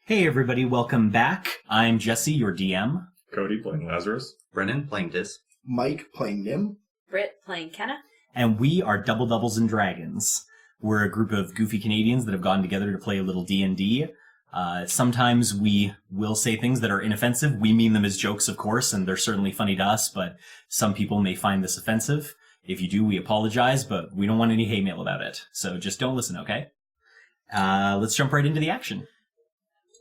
Hey everybody, welcome back. I'm Jesse, your DM. Cody playing Lazarus. Brennan playing Dis. Mike playing Nim. Britt playing Kenna. And we are Double Doubles and Dragons. We're a group of goofy Canadians that have gotten together to play a little D&D. Sometimes we will say things that are inoffensive. We mean them as jokes, of course, and they're certainly funny to us, but some people may find this offensive. If you do, we apologize, but we don't want any hate mail about it. So just don't listen, okay? Let's jump right into the action.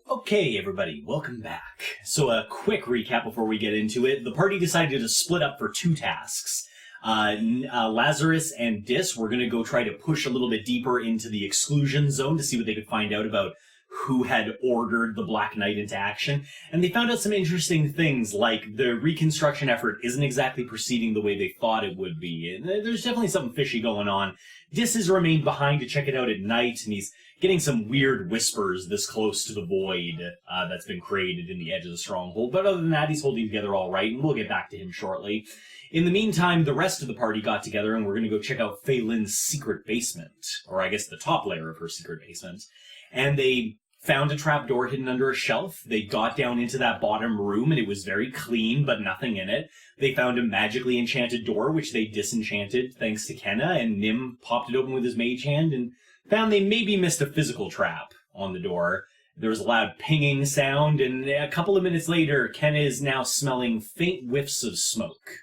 Okay, everybody, welcome back. So a quick recap before we get into it. The party decided to split up for two tasks. Lazarus and Dis were going to go try to push a little bit deeper into the exclusion zone to see what they could find out about who had ordered the Black Knight into action. And they found out some interesting things, like the reconstruction effort isn't exactly proceeding the way they thought it would be. And there's definitely something fishy going on. Dis has remained behind to check it out at night, and he's getting some weird whispers this close to the void that's been created in the edge of the Stronghold. But other than that, he's holding together all right, and we'll get back to him shortly. In the meantime, the rest of the party got together, and we're going to go check out Faylin's secret basement, or I guess the top layer of her secret basement. And they found a trapdoor hidden under a shelf. They got down into that bottom room, and it was very clean, but nothing in it. They found a magically enchanted door, which they disenchanted thanks to Kenna, and Nim popped it open with his mage hand, and found they maybe missed a physical trap on the door. There was a loud pinging sound, and a couple of minutes later, Kenna is now smelling faint whiffs of smoke.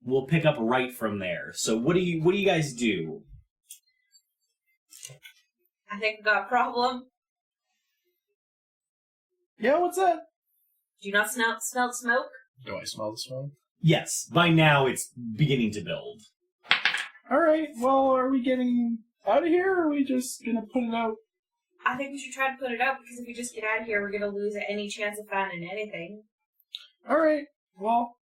We'll pick up right from there. So what do you guys do? I think we got a problem. Yeah, what's that? Do you not smell smoke? Do I smell the smoke? Yes, by now it's beginning to build. Alright, well, are we getting out of here, or are we just gonna put it out? I think we should try to put it out, because if we just get out of here, we're going to lose any chance of finding anything. Alright, well.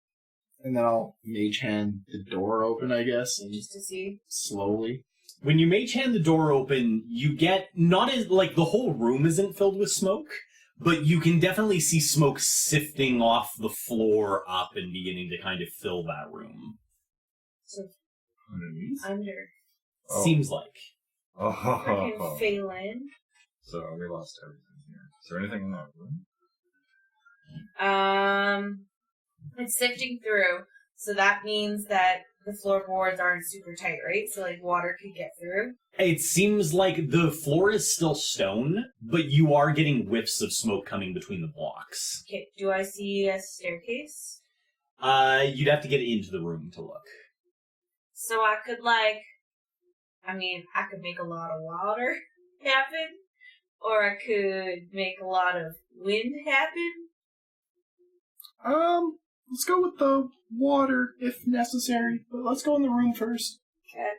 And then I'll mage hand the door open, I guess, and Just to see. slowly. When you mage hand the door open, you get not as, like, the whole room isn't filled with smoke, but you can definitely see smoke sifting off the floor up and beginning to kind of fill that room. So, Underneath? under. Oh. Seems like. Freaking Oh. Faylin. So we lost everything here. Is there anything in that room? It's sifting through, so that means that the floorboards aren't super tight, right? So, like, water could get through. It seems like the floor is still stone, but you are getting whiffs of smoke coming between the blocks. Okay, do I see a staircase? You'd have to get into the room to look. So I could, I could make a lot of water happen, or I could make a lot of wind happen. Let's go with the water, if necessary, but let's go in the room first. Okay.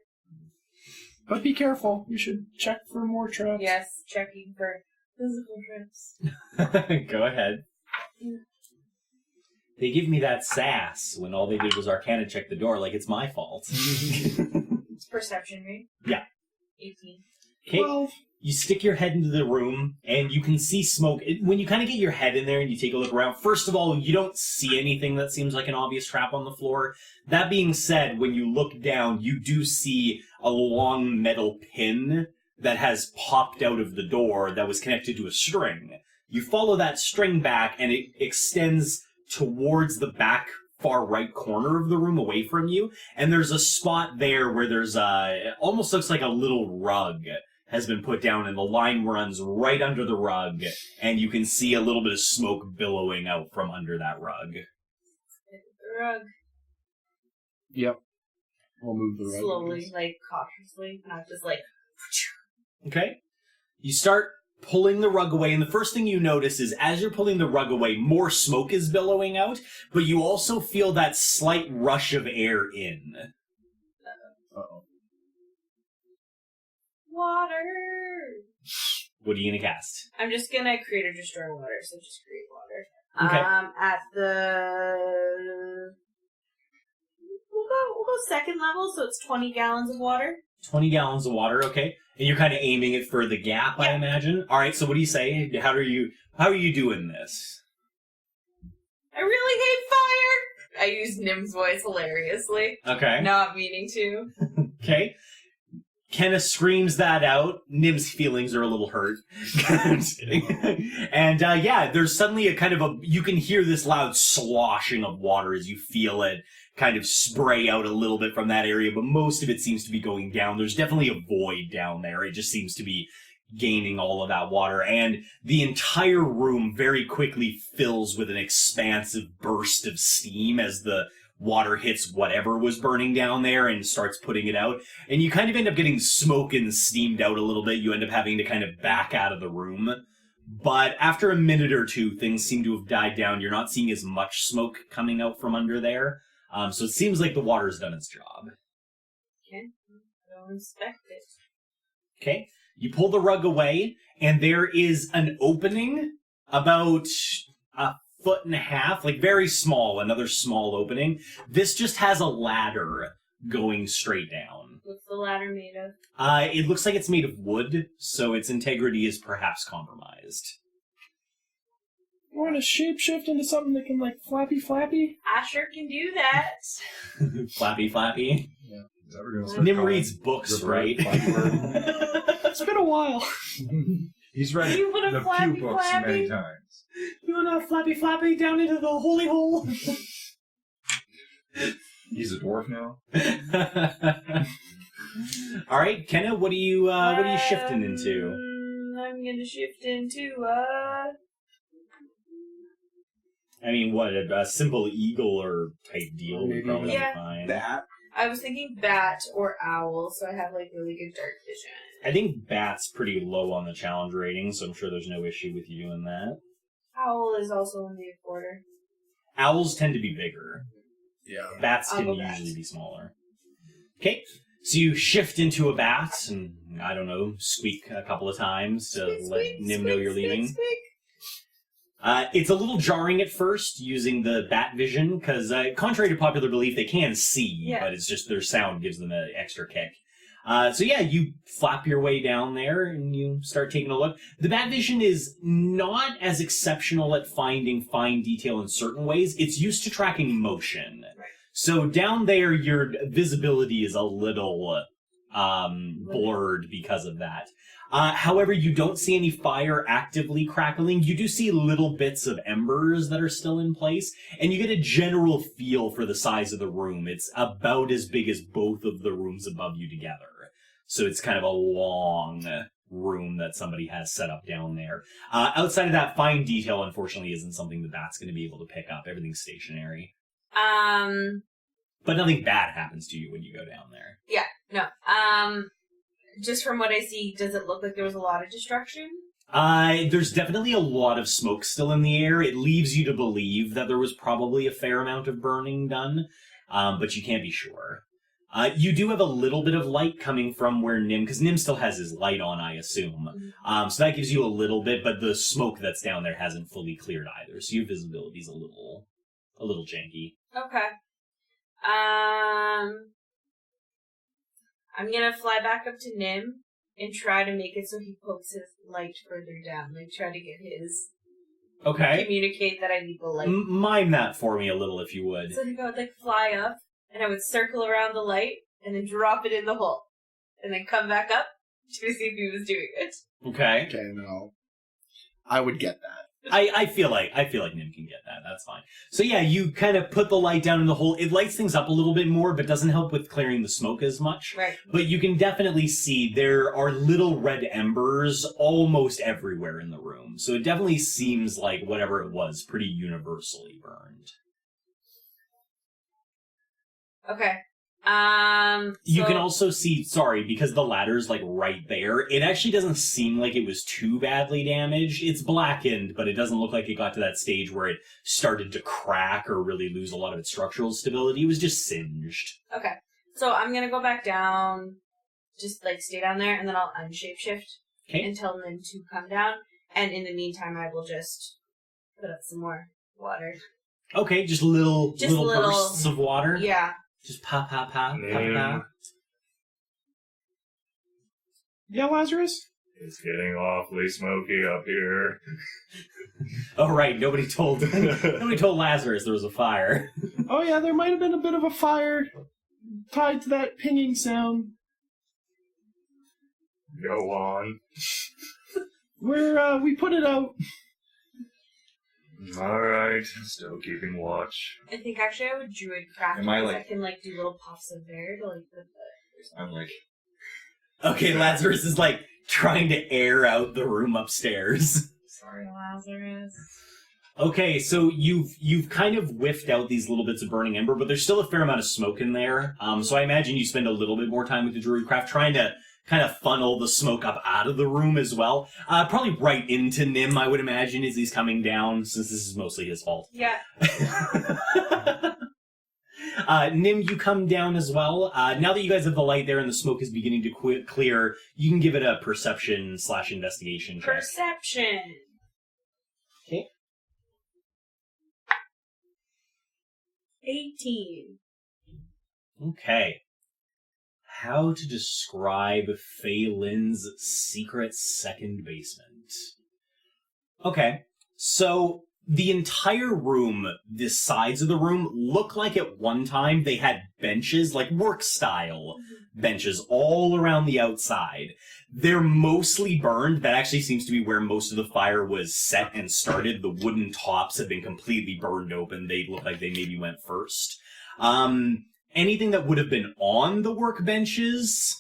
But be careful, you should check for more traps. Yes, checking for physical traps. Go ahead. They give me that sass when all they did was Arcana check the door like it's my fault. It's perception, right? Yeah. 18. Okay, 12. you stick your head into the room, and you can see smoke. When you kind of get your head in there and you take a look around, first of all, you don't see anything that seems like an obvious trap on the floor. That being said, when you look down, you do see a long metal pin that has popped out of the door that was connected to a string. You follow that string back, and it extends towards the back far right corner of the room away from you, and there's a spot there where there's it almost looks like a little rug has been put down, and the line runs right under the rug, and you can see a little bit of smoke billowing out from under that rug. The rug. Yep. We'll move the rug. Slowly, cautiously, not just Okay? You start pulling the rug away, and the first thing you notice is as you're pulling the rug away, more smoke is billowing out, but you also feel that slight rush of air in. Uh-oh. water. What are you gonna cast? I'm just gonna create or destroy water, so just create water. Okay. At the we'll go second level, so it's 20 gallons of water. 20 gallons of water, okay. And you're kind of aiming it for the gap, Yeah. I imagine. All right, so what do you say? How are you doing this? I really hate fire. I use Nim's voice hilariously, Okay. not meaning to. Okay. Kenna screams that out. Nim's feelings are a little hurt. And there's suddenly a kind of you can hear this loud sloshing of water as you feel it kind of spray out a little bit from that area, but most of it seems to be going down. There's definitely a void down there. It just seems to be gaining all of that water, and the entire room very quickly fills with an expansive burst of steam as the water hits whatever was burning down there and starts putting it out. And you kind of end up getting smoke and steamed out a little bit. You end up having to kind of back out of the room. But after a minute or two, things seem to have died down. You're not seeing as much smoke coming out from under there. So it seems like the water's done its job. Okay, I'll inspect it. Okay. You pull the rug away, and there is an opening about a 1.5 feet, like very small, another small opening. This just has a ladder going straight down. What's the ladder made of? It looks like it's made of wood, so its integrity is perhaps compromised. You want to shapeshift into something that can, like, flappy? I sure can do that. Flappy. Yeah. Is that what we're gonna Nim start reads calling books, your right? Flappy Bird? It's been a while. He's read You want a the Flappy few books Flappy? many times. You want to flappy down into the holy hole? He's a dwarf now. All right, Kenna, what are you shifting into? I'm gonna shift into I mean, what, a simple eagle or type deal would Maybe probably Yeah. be fine. That. I was thinking bat or owl, so I have like really good dark vision. I think bat's pretty low on the challenge rating, so I'm sure there's no issue with you doing that. Owl is also only a quarter. Owls tend to be bigger. Yeah. Bats I'll can go bat. usually be smaller. Okay, so you shift into a bat, and, I don't know, squeak a couple of times to let Nim know you're leaving. Squeak. It's a little jarring at first using the bat vision, because contrary to popular belief, they can see, but it's just their sound gives them an extra kick. You flap your way down there and you start taking a look. The bat vision is not as exceptional at finding fine detail in certain ways. It's used to tracking motion. Right. So down there, your visibility is a little blurred because of that. However, you don't see any fire actively crackling. You do see little bits of embers that are still in place, and you get a general feel for the size of the room. It's about as big as both of the rooms above you together. So it's kind of a long room that somebody has set up down there. Outside of that, fine detail, unfortunately, isn't something the bat's going to be able to pick up. Everything's stationary. But nothing bad happens to you when you go down there. Yeah, no. Just from what I see, does it look like there was a lot of destruction? There's definitely a lot of smoke still in the air. It leaves you to believe that there was probably a fair amount of burning done, but you can't be sure. You do have a little bit of light coming from where Nim, because Nim still has his light on, I assume. So that gives you a little bit, but the smoke that's down there hasn't fully cleared either, so your visibility's a little janky. Okay. I'm gonna fly back up to Nim and try to make it so he pokes his light further down. Like, try to get his... Okay. Communicate that I need the light. Mime that for me a little, if you would. So I think I would, like, fly up, and I would circle around the light, and then drop it in the hole. And then come back up to see if he was doing it. Okay. Okay, no. I would get that. I feel like Nim can get that. That's fine. So yeah, you kind of put the light down in the hole. It lights things up a little bit more, but doesn't help with clearing the smoke as much. Right. But you can definitely see there are little red embers almost everywhere in the room. So it definitely seems like whatever it was, pretty universally burned. Okay. You can also see, sorry, because the ladder's like right there, it actually doesn't seem like it was too badly damaged. It's blackened, but it doesn't look like it got to that stage where it started to crack or really lose a lot of its structural stability. It was just singed. Okay. So I'm gonna go back down, just like stay down there, and then I'll unshapeshift and tell them to come down. And in the meantime, I will just put up some more water. Okay, just little bursts of water? Yeah. Just pop, pop, pop, pop, pop. Yeah, Lazarus? It's getting awfully smoky up here. Oh, right, nobody told Lazarus there was a fire. Oh yeah, there might have been a bit of a fire tied to that pinging sound. Go on. We put it out. Alright, still keeping watch. I think actually I would druid craft Am I, because like- I can like do little puffs of air to like put the I'm like, Okay, Lazarus is like trying to air out the room upstairs. sorry Lazarus. Okay, so you've kind of whiffed out these little bits of burning ember, but there's still a fair amount of smoke in there. So I imagine you spend a little bit more time with the druidcraft trying to kind of funnel the smoke up out of the room as well. Probably right into Nim, I would imagine, as he's coming down, since this is mostly his fault. Yeah. Nim, you come down as well. Now that you guys have the light there and the smoke is beginning to clear, you can give it a perception/investigation check. Perception. Okay. 18. Okay. How to describe Faylin's secret second basement. Okay, so the entire room, the sides of the room, look like at one time they had benches, like work-style benches, all around the outside. They're mostly burned. That actually seems to be where most of the fire was set and started. The wooden tops have been completely burned open. They look like they maybe went first. Anything that would have been on the workbenches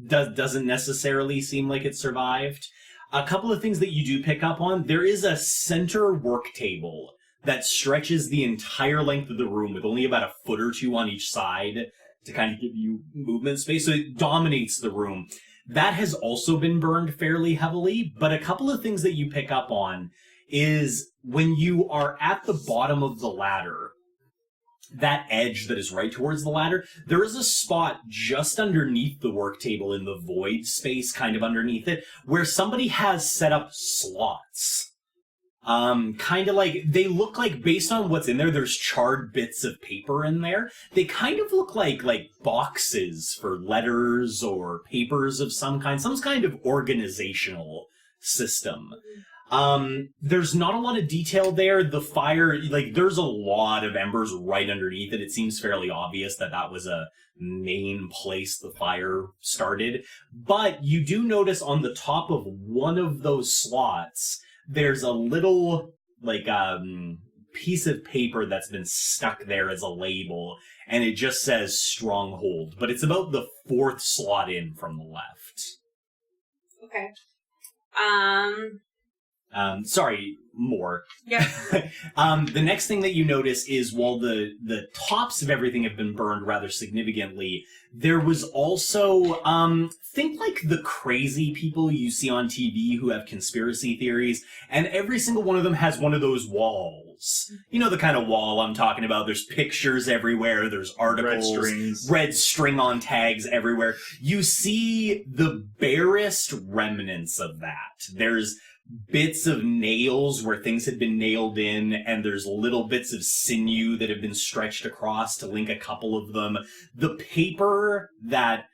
doesn't necessarily seem like it survived. A couple of things that you do pick up on, there is a center work table that stretches the entire length of the room with only about a foot or two on each side to kind of give you movement space, so it dominates the room. That has also been burned fairly heavily, but a couple of things that you pick up on is when you are at the bottom of the ladder, that edge that is right towards the ladder, there is a spot just underneath the work table in the void space, kind of underneath it, where somebody has set up slots. Kind of like, they look like, based on what's in there, there's charred bits of paper in there. They kind of look like boxes for letters or papers of some kind of organizational system. There's not a lot of detail there. The fire, there's a lot of embers right underneath it. It seems fairly obvious that that was a main place the fire started. But you do notice on the top of one of those slots, there's a little, piece of paper that's been stuck there as a label, and it just says Stronghold, but it's about the fourth slot in from the left. Okay. Sorry, more. Yep. The next thing that you notice is while the tops of everything have been burned rather significantly, there was also, think like the crazy people you see on TV who have conspiracy theories, and every single one of them has one of those walls. You know the kind of wall I'm talking about. There's pictures everywhere, there's articles, red string on tags everywhere. You see the barest remnants of that. There's bits of nails where things had been nailed in, and there's little bits of sinew that have been stretched across to link a couple of them. The paper that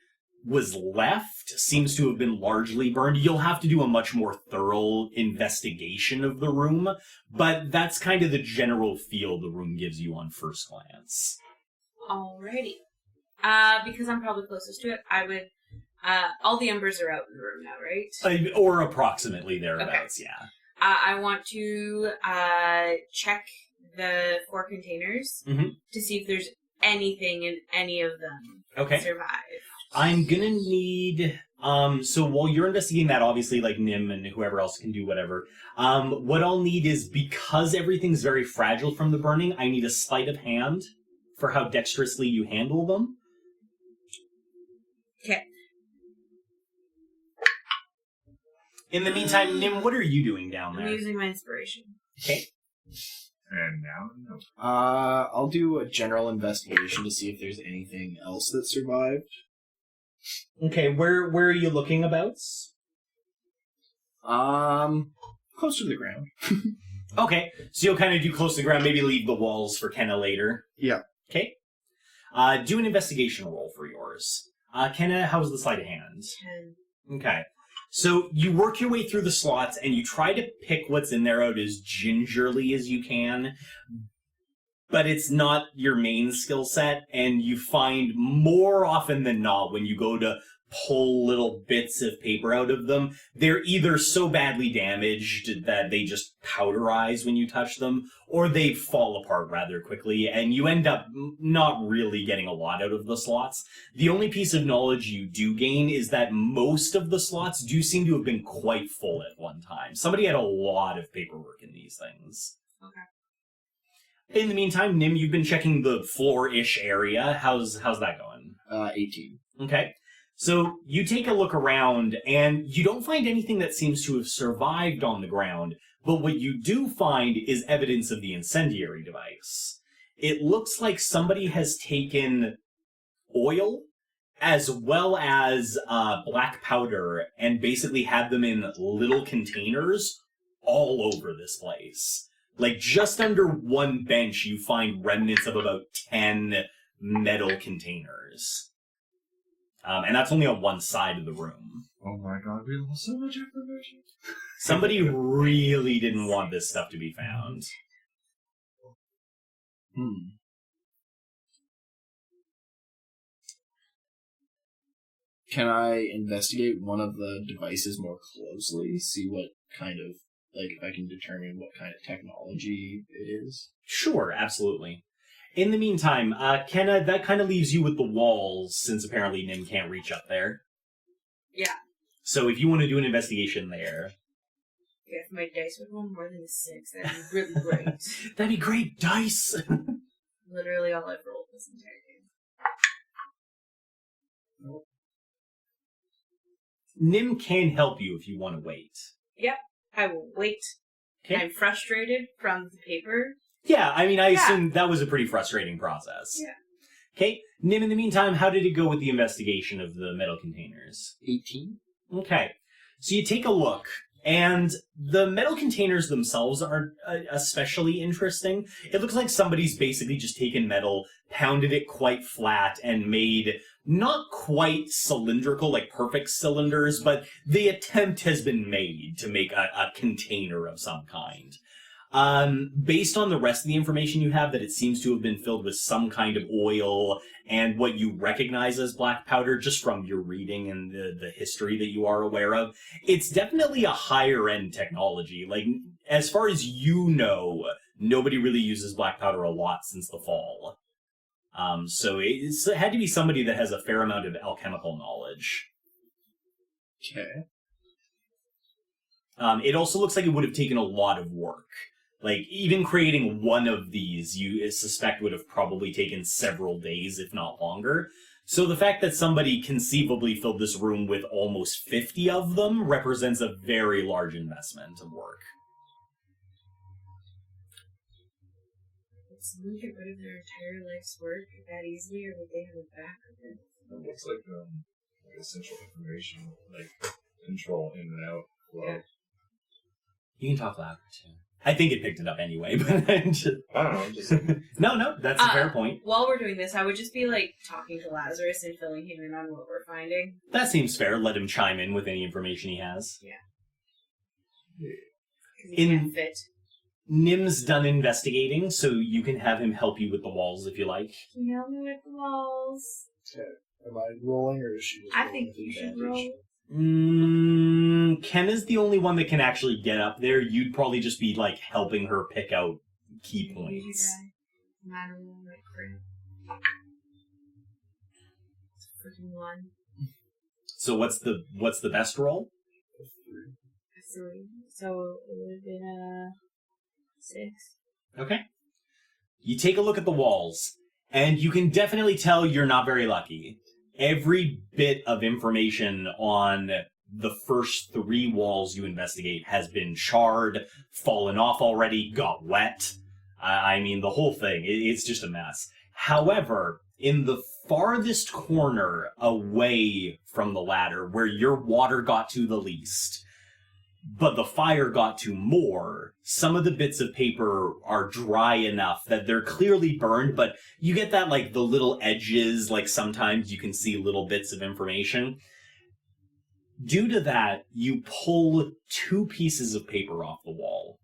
was left seems to have been largely burned. You'll have to do a much more thorough investigation of the room, but that's kind of the general feel the room gives you on first glance. Alrighty. Because I'm probably closest to it, I would... all the embers are out in the room now, right? Or approximately thereabouts, okay. Yeah. I want to check the 4 containers to see if there's anything in any of them that survived. I'm gonna need... so while you're investigating that, obviously, Nim and whoever else can do whatever, what I'll need is, because everything's very fragile from the burning, I need a sleight of hand for how dexterously you handle them. Okay. In the meantime, Nim, what are you doing down there? I'm using my inspiration. Okay. And now, no. I'll do a general investigation to see if there's anything else that survived. Okay, where are you looking about? Close to the ground. Okay, so you'll kind of do close to the ground, maybe leave the walls for Kenna later. Yeah. Okay. Do an investigation roll for yours. Kenna, how's the sleight of hand? 10. Okay. So you work your way through the slots, and you try to pick what's in there out as gingerly as you can, but it's not your main skill set, and you find more often than not when you go to pull little bits of paper out of them, they're either so badly damaged that they just powderize when you touch them, or they fall apart rather quickly, and you end up not really getting a lot out of the slots. The only piece of knowledge you do gain is that most of the slots do seem to have been quite full at one time. Somebody had a lot of paperwork in these things. Okay. In the meantime, Nim, you've been checking the floor-ish area. How's that going? 18. Okay. So you take a look around, and you don't find anything that seems to have survived on the ground, but what you do find is evidence of the incendiary device. It looks like somebody has taken oil as well as black powder and basically had them in little containers all over this place. Like, just under one bench, you find remnants of about 10 metal containers. And that's only on one side of the room. Oh my god, we lost so much information. Somebody really didn't want this stuff to be found. Can I investigate one of the devices more closely? See what kind of, like, if I can determine what kind of technology it is? Sure, absolutely. In the meantime, Kenna, that kind of leaves you with the walls, since apparently Nim can't reach up there. Yeah. So if you want to do an investigation there... Yeah, if my dice would roll more than a 6, that'd be really great. That'd be great, dice! Literally all I've rolled this entire game. Nim can help you if you want to wait. Yep, I will wait. Okay. I'm frustrated from the paper. Yeah, I mean, I assume that was a pretty frustrating process. Yeah. Okay, Nim, in the meantime, how did it go with the investigation of the metal containers? 18? Okay, so you take a look, and the metal containers themselves aren't especially interesting. It looks like somebody's basically just taken metal, pounded it quite flat, and made not quite cylindrical, like perfect cylinders, but the attempt has been made to make a container of some kind. Based on the rest of the information you have, that it seems to have been filled with some kind of oil and what you recognize as black powder just from your reading and the history that you are aware of, it's definitely a higher end technology. Like, as far as you know, nobody really uses black powder a lot since the fall. So it had to be somebody that has a fair amount of alchemical knowledge. Okay. It also looks like it would have taken a lot of work. Like, even creating one of these, you suspect would have probably taken several days, if not longer. So the fact that somebody conceivably filled this room with almost 50 of them represents a very large investment of work. Would someone get rid of their entire life's work that easily, or would they have it back? It looks like essential information, like control in and out flow. Yeah. You can talk louder, too. I think it picked it up anyway, but... I don't know, I'm just... No, that's a fair point. While we're doing this, I would just be, like, talking to Lazarus and filling him in on what we're finding. That seems fair. Let him chime in with any information he has. Yeah. In- He can't fit. Nim's done investigating, so you can have him help you with the walls if you like. Can you help me with the walls? Okay. Am I rolling, or is she just I rolling think with you should advantage? roll. Ken is the only one that can actually get up there. You'd probably just be, like, helping her pick out key points. Matter like crap. Freaking 1. So what's the best roll? 3. So it would have been a 6. Okay. You take a look at the walls, and you can definitely tell you're not very lucky. Every bit of information on the first 3 walls you investigate has been charred, fallen off already, got wet. I mean, the whole thing, it's just a mess. However, in the farthest corner away from the ladder, where your water got to the least, but the fire got to more, some of the bits of paper are dry enough that they're clearly burned, but you get that, like, the little edges, like, sometimes you can see little bits of information. Due to that, you pull 2 pieces of paper off the wall.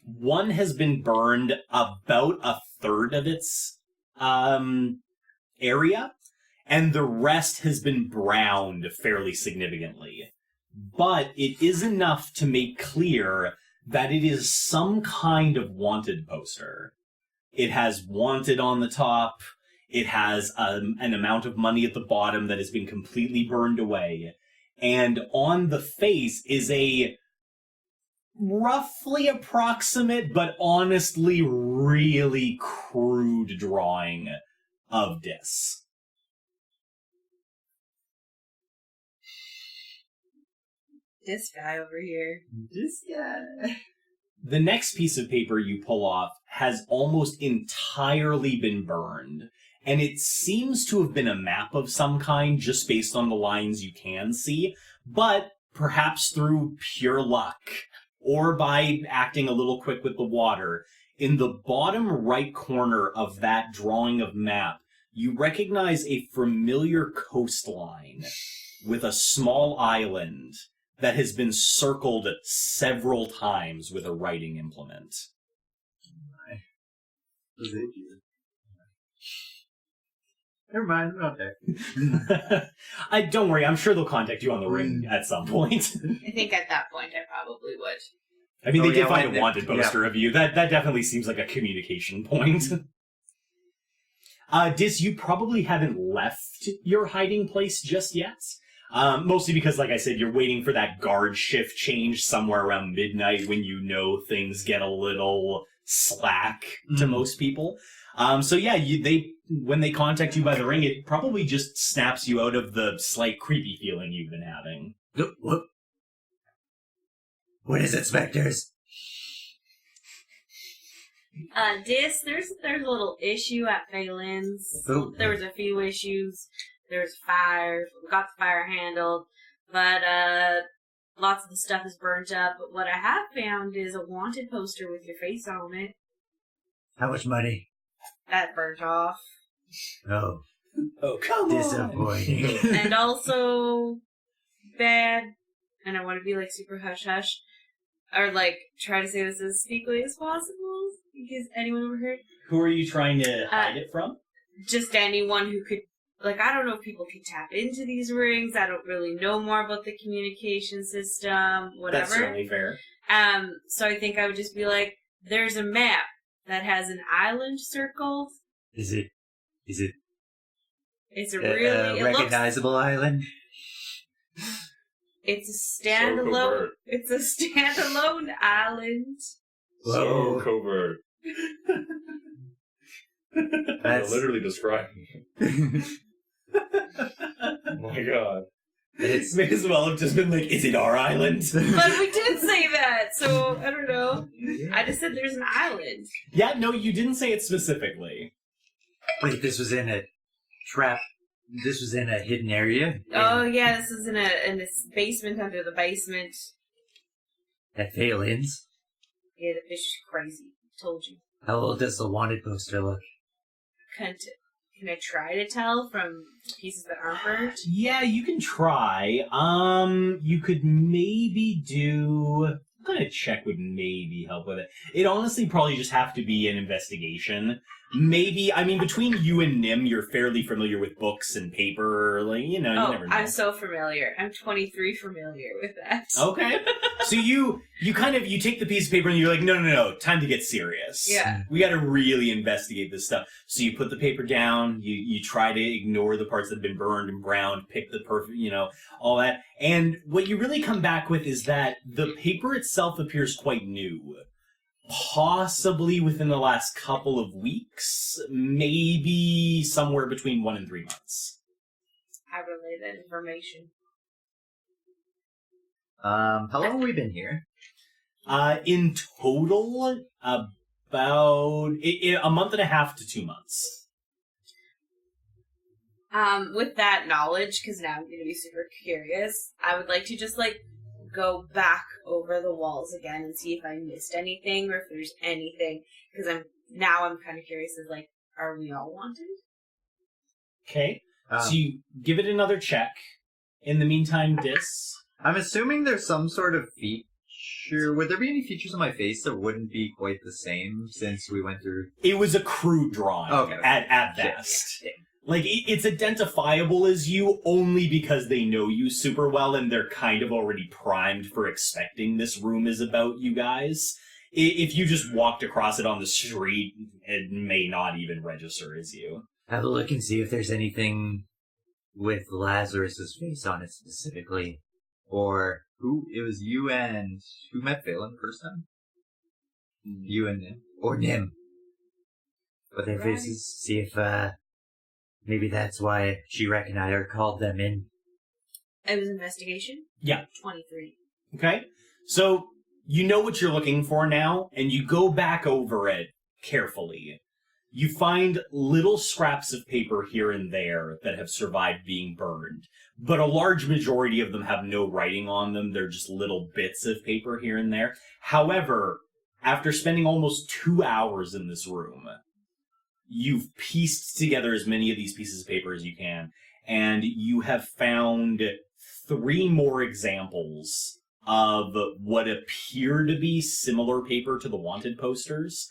One has been burned about a third of its area, and the rest has been browned fairly significantly. But it is enough to make clear that it is some kind of wanted poster. It has wanted on the top. It has an amount of money at the bottom that has been completely burned away. And on the face is a roughly approximate, but honestly really crude drawing of Dis. This guy over here. This guy. The next piece of paper you pull off has almost entirely been burned, and it seems to have been a map of some kind just based on the lines you can see, but perhaps through pure luck, or by acting a little quick with the water, in the bottom right corner of that drawing of map, you recognize a familiar coastline with a small island that has been circled several times with a writing implement. Never mind, we're not there. Don't worry, I'm sure they'll contact you on the ring at some point. I think at that point I probably would. I mean, they did find when a wanted poster of you. That definitely seems like a communication point. Dis, you probably haven't left your hiding place just yet. Mostly because, like I said, you're waiting for that guard shift change somewhere around midnight when you know things get a little slack to most people. So yeah, when they contact you by the ring, it probably just snaps you out of the slight creepy feeling you've been having. What is it, Spectres? Dis, there's a little issue at Faylin's. Oh. There was a few issues. There's fire. We got the fire handled. But, lots of the stuff is burnt up. But what I have found is a wanted poster with your face on it. How much money? That burnt off. Oh, Come on! disappointing. And also, bad. And I want to be, like, super hush-hush. Or, like, try to say this as speakly as possible. Because anyone overheard? Who are you trying to hide it from? Just anyone who could. Like, I don't know if people can tap into these rings. I don't really know more about the communication system, whatever. That's certainly fair. So I think I would just be like, there's a map that has an island circled. Is it It's a really... recognizable island? It's a standalone... It's a standalone island. So covert. That's Literally describing it. Oh my god. it's May as well have just been like, is it our island? But we did say that, so I don't know. I just said there's an island. Yeah, no, you didn't say it specifically. wait, this was in a trap. This was in a hidden area. Oh yeah, this is in this basement under the basement. At Faylin's. Yeah, the fish is crazy. Told you. How old does the wanted poster look? Can I try to tell from pieces that aren't burnt? Yeah, you can try. You could maybe do... I'm gonna check would maybe help with it. It honestly probably just have to be an investigation. Maybe, I mean, between you and Nim, you're fairly familiar with books and paper, like, you know, you never know. I'm so familiar. I'm 23 familiar with that. Okay. So you take the piece of paper and you're like, no, time to get serious. Yeah. We gotta really investigate this stuff. So you put the paper down, you try to ignore the parts that have been burned and browned, pick the perfect, all that. And what you really come back with is that the paper itself appears quite new. Possibly within the last couple of weeks, maybe somewhere between 1 and 3 months. I relay that information. How long have we been here? In total, about a month and a half to 2 months. With that knowledge, because now I'm going to be super curious, I would like to just, go back over the walls again and see if I missed anything or if there's anything. Because I'm kind of curious as, are we all wanted? Okay. So you give it another check. In the meantime, Dis. I'm assuming there's some sort of feature. Would there be any features on my face that wouldn't be quite the same since we went through? It was a crude drawing Okay. at best. Yeah. Like, it's identifiable as you only because they know you super well and they're kind of already primed for expecting this room is about you guys. If you just walked across it on the street, it may not even register as you. Have a look and see if there's anything with Lazarus's face on it specifically. Or it was you and who met Faylin the first time? You and Nim. Or Nim. But their faces, see if maybe that's why she recognized or called them in. It was investigation? Yeah. 23. Okay? So, you know what you're looking for now, and you go back over it carefully. You find little scraps of paper here and there that have survived being burned, but a large majority of them have no writing on them. They're just little bits of paper here and there. However, after spending almost 2 hours in this room, you've pieced together as many of these pieces of paper as you can, and you have found 3 more examples of what appear to be similar paper to the wanted posters.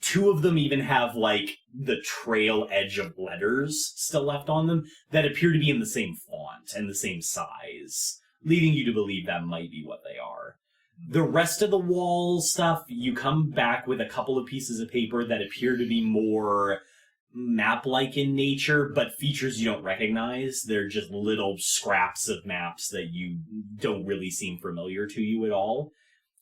2 of them even have, like, the trail edge of letters still left on them that appear to be in the same font and the same size, leading you to believe that might be what they are. The rest of the wall stuff, you come back with a couple of pieces of paper that appear to be more map-like in nature, but features you don't recognize. They're just little scraps of maps that you don't really seem familiar to you at all.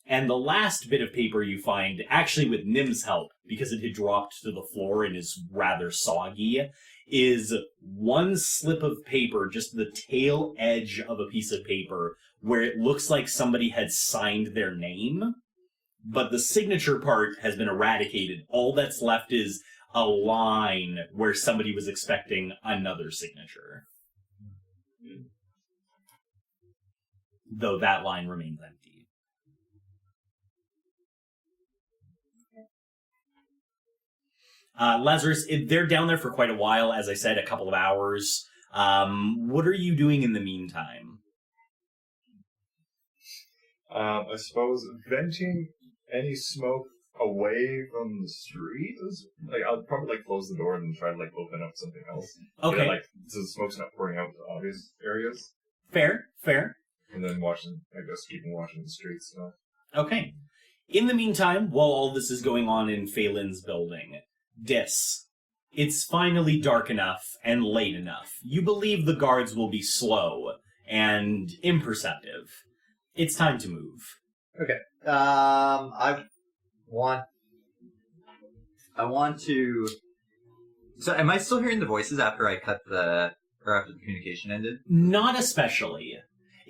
And the last bit of paper you find, actually with Nim's help, because it had dropped to the floor and is rather soggy, is 1 slip of paper, just the tail edge of a piece of paper, where it looks like somebody had signed their name, but the signature part has been eradicated. All that's left is a line where somebody was expecting another signature. Though that line remains empty. Lazarus, they're down there for quite a while, as I said, a couple of hours. What are you doing in the meantime? I suppose venting any smoke away from the street is, like, I'll probably close the door and try to open up something else. Okay. Yeah, so the smoke's not pouring out to obvious areas. Fair. And then keeping watching the street stuff. Okay. In the meantime, while all this is going on in Faylin's building, it's finally dark enough and late enough. You believe the guards will be slow and imperceptive. It's time to move. Okay. I want to. So, am I still hearing the voices after I after the communication ended? Not especially.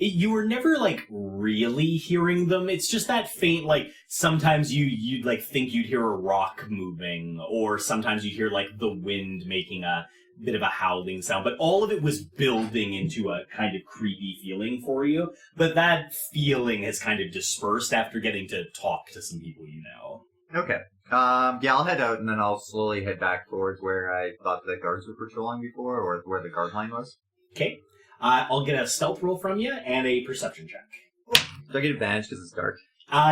You were never, really hearing them. It's just that faint, sometimes you'd think you'd hear a rock moving, or sometimes you'd hear, the wind making a bit of a howling sound, but all of it was building into a kind of creepy feeling for you, but that feeling has kind of dispersed after getting to talk to some people you know. Okay. Yeah, I'll head out, and then I'll slowly head back towards where I thought the guards were patrolling before, or where the guard line was. Okay. I'll get a stealth roll from you and a perception check. Do I get advantage because it's dark?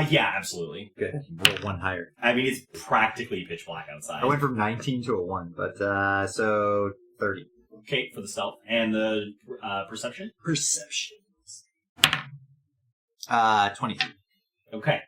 Yeah, absolutely. Good. Roll 1 higher. I mean, it's practically pitch black outside. I went from 19 to a 1, but, so 30. Okay, for the stealth. And the perception? Perception. 22. Okay.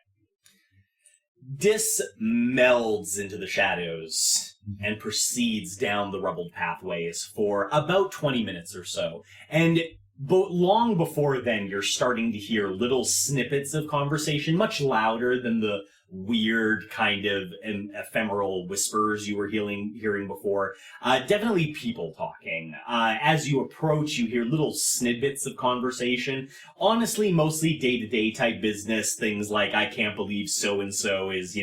Dis melds into the shadows and proceeds down the rubbled pathways for about 20 minutes or so. And long before then, you're starting to hear little snippets of conversation, much louder than the weird kind of ephemeral whispers you were hearing before. Definitely people talking. As you approach, you hear little snippets of conversation. Honestly, mostly day-to-day type business. Things like, I can't believe so-and-so is,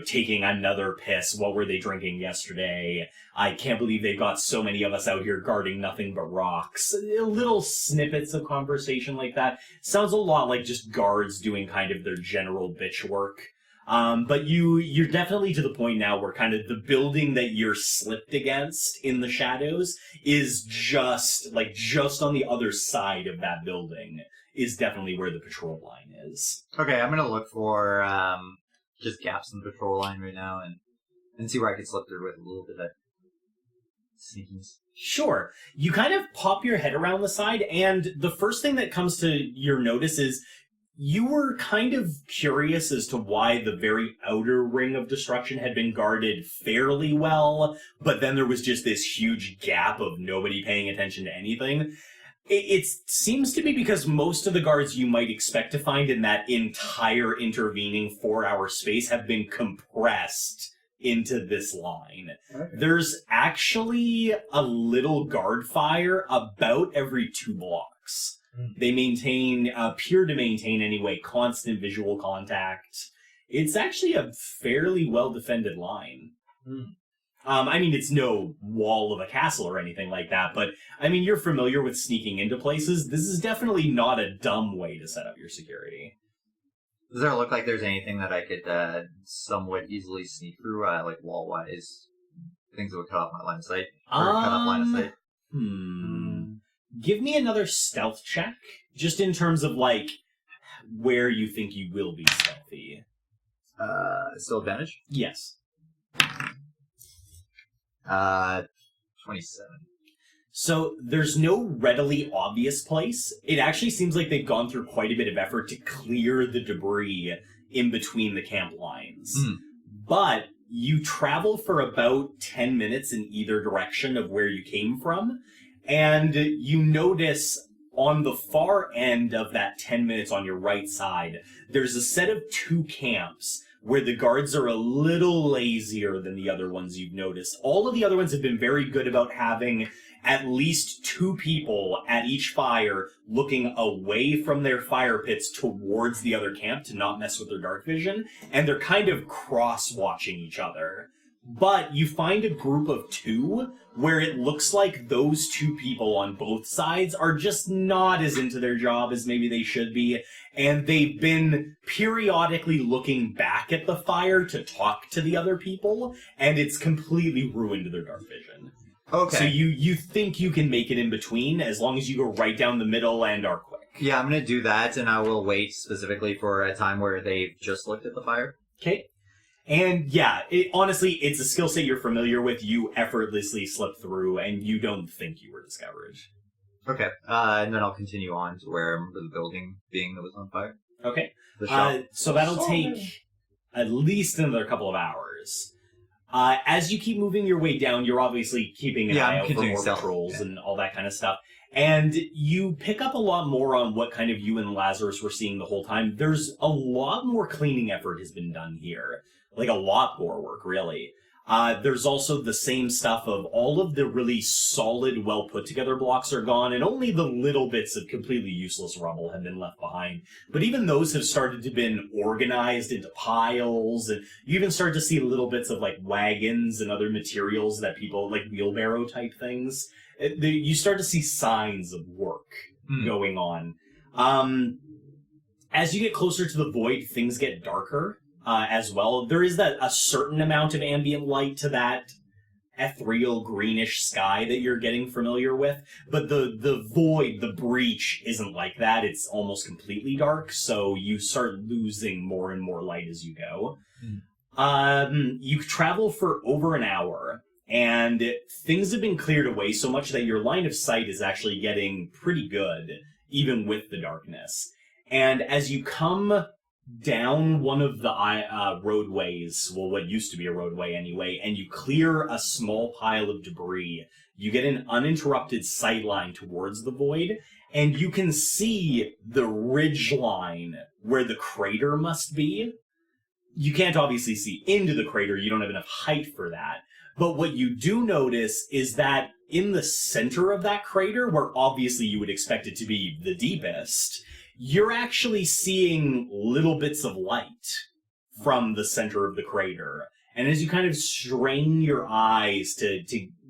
taking another piss. What were they drinking yesterday? I can't believe they've got so many of us out here guarding nothing but rocks. Little snippets of conversation like that. Sounds a lot like just guards doing kind of their general bitch work. But you're definitely to the point now where kind of the building that you're slipped against in the shadows is just on the other side of that building is definitely where the patrol line is. Okay, I'm gonna look for, just gaps in the patrol line right now and see where I can slip through with a little bit of sneakiness? Sure. You kind of pop your head around the side, and the first thing that comes to your notice is you were kind of curious as to why the very outer ring of destruction had been guarded fairly well, but then there was just this huge gap of nobody paying attention to anything. It seems to be because most of the guards you might expect to find in that entire intervening 4-hour space have been compressed into this line. Okay. There's actually a little guard fire about every 2 blocks. They appear to maintain anyway, constant visual contact. It's actually a fairly well-defended line. I mean, it's no wall of a castle or anything like that, but, I mean, you're familiar with sneaking into places. This is definitely not a dumb way to set up your security. Does there look like there's anything that I could somewhat easily sneak through, like wall-wise? Things that would cut off my line of sight? Or cut off line of sight? Give me another stealth check, just in terms of, like, where you think you will be stealthy. Still advantage? Yes. 27. So there's no readily obvious place. It actually seems like they've gone through quite a bit of effort to clear the debris in between the camp lines. But you travel for about 10 minutes in either direction of where you came from, and you notice on the far end of that 10 minutes on your right side, there's a set of 2 camps where the guards are a little lazier than the other ones you've noticed. All of the other ones have been very good about having at least 2 people at each fire looking away from their fire pits towards the other camp to not mess with their dark vision, and they're kind of cross-watching each other. But you find a group of 2 where it looks like those 2 people on both sides are just not as into their job as maybe they should be, and they've been periodically looking back at the fire to talk to the other people, and it's completely ruined their dark vision. Okay. So you think you can make it in between as long as you go right down the middle and are quick. Yeah, I'm going to do that, and I will wait specifically for a time where they've just looked at the fire. Okay. And yeah, honestly, it's a skill set you're familiar with. You effortlessly slip through, and you don't think you were discovered. Okay. And then I'll continue on to where I remember the building being that was on fire. Okay. The shop. So that'll take at least another couple of hours. As you keep moving your way down, you're obviously keeping an eye out for more patrols and all that kind of stuff. And you pick up a lot more on what kind of you and Lazarus were seeing the whole time. There's a lot more cleaning effort has been done here. Like, a lot more work, really. There's also the same stuff of all of the really solid, well-put-together blocks are gone, and only the little bits of completely useless rubble have been left behind. But even those have started to been organized into piles, and you even start to see little bits of, like, wagons and other materials that people, like wheelbarrow-type things. You start to see signs of work going on. As you get closer to the void, things get darker. As well. There is a certain amount of ambient light to that ethereal greenish sky that you're getting familiar with, but the void, the breach, isn't like that. It's almost completely dark, so you start losing more and more light as you go. You travel for over an hour, and things have been cleared away so much that your line of sight is actually getting pretty good, even with the darkness. And as you come down one of the roadways, well, what used to be a roadway anyway, and you clear a small pile of debris, you get an uninterrupted sight line towards the void, and you can see the ridge line where the crater must be. You can't obviously see into the crater, you don't have enough height for that. But what you do notice is that in the center of that crater, where obviously you would expect it to be the deepest, you're actually seeing little bits of light from the center of the crater. And as you kind of strain your eyes to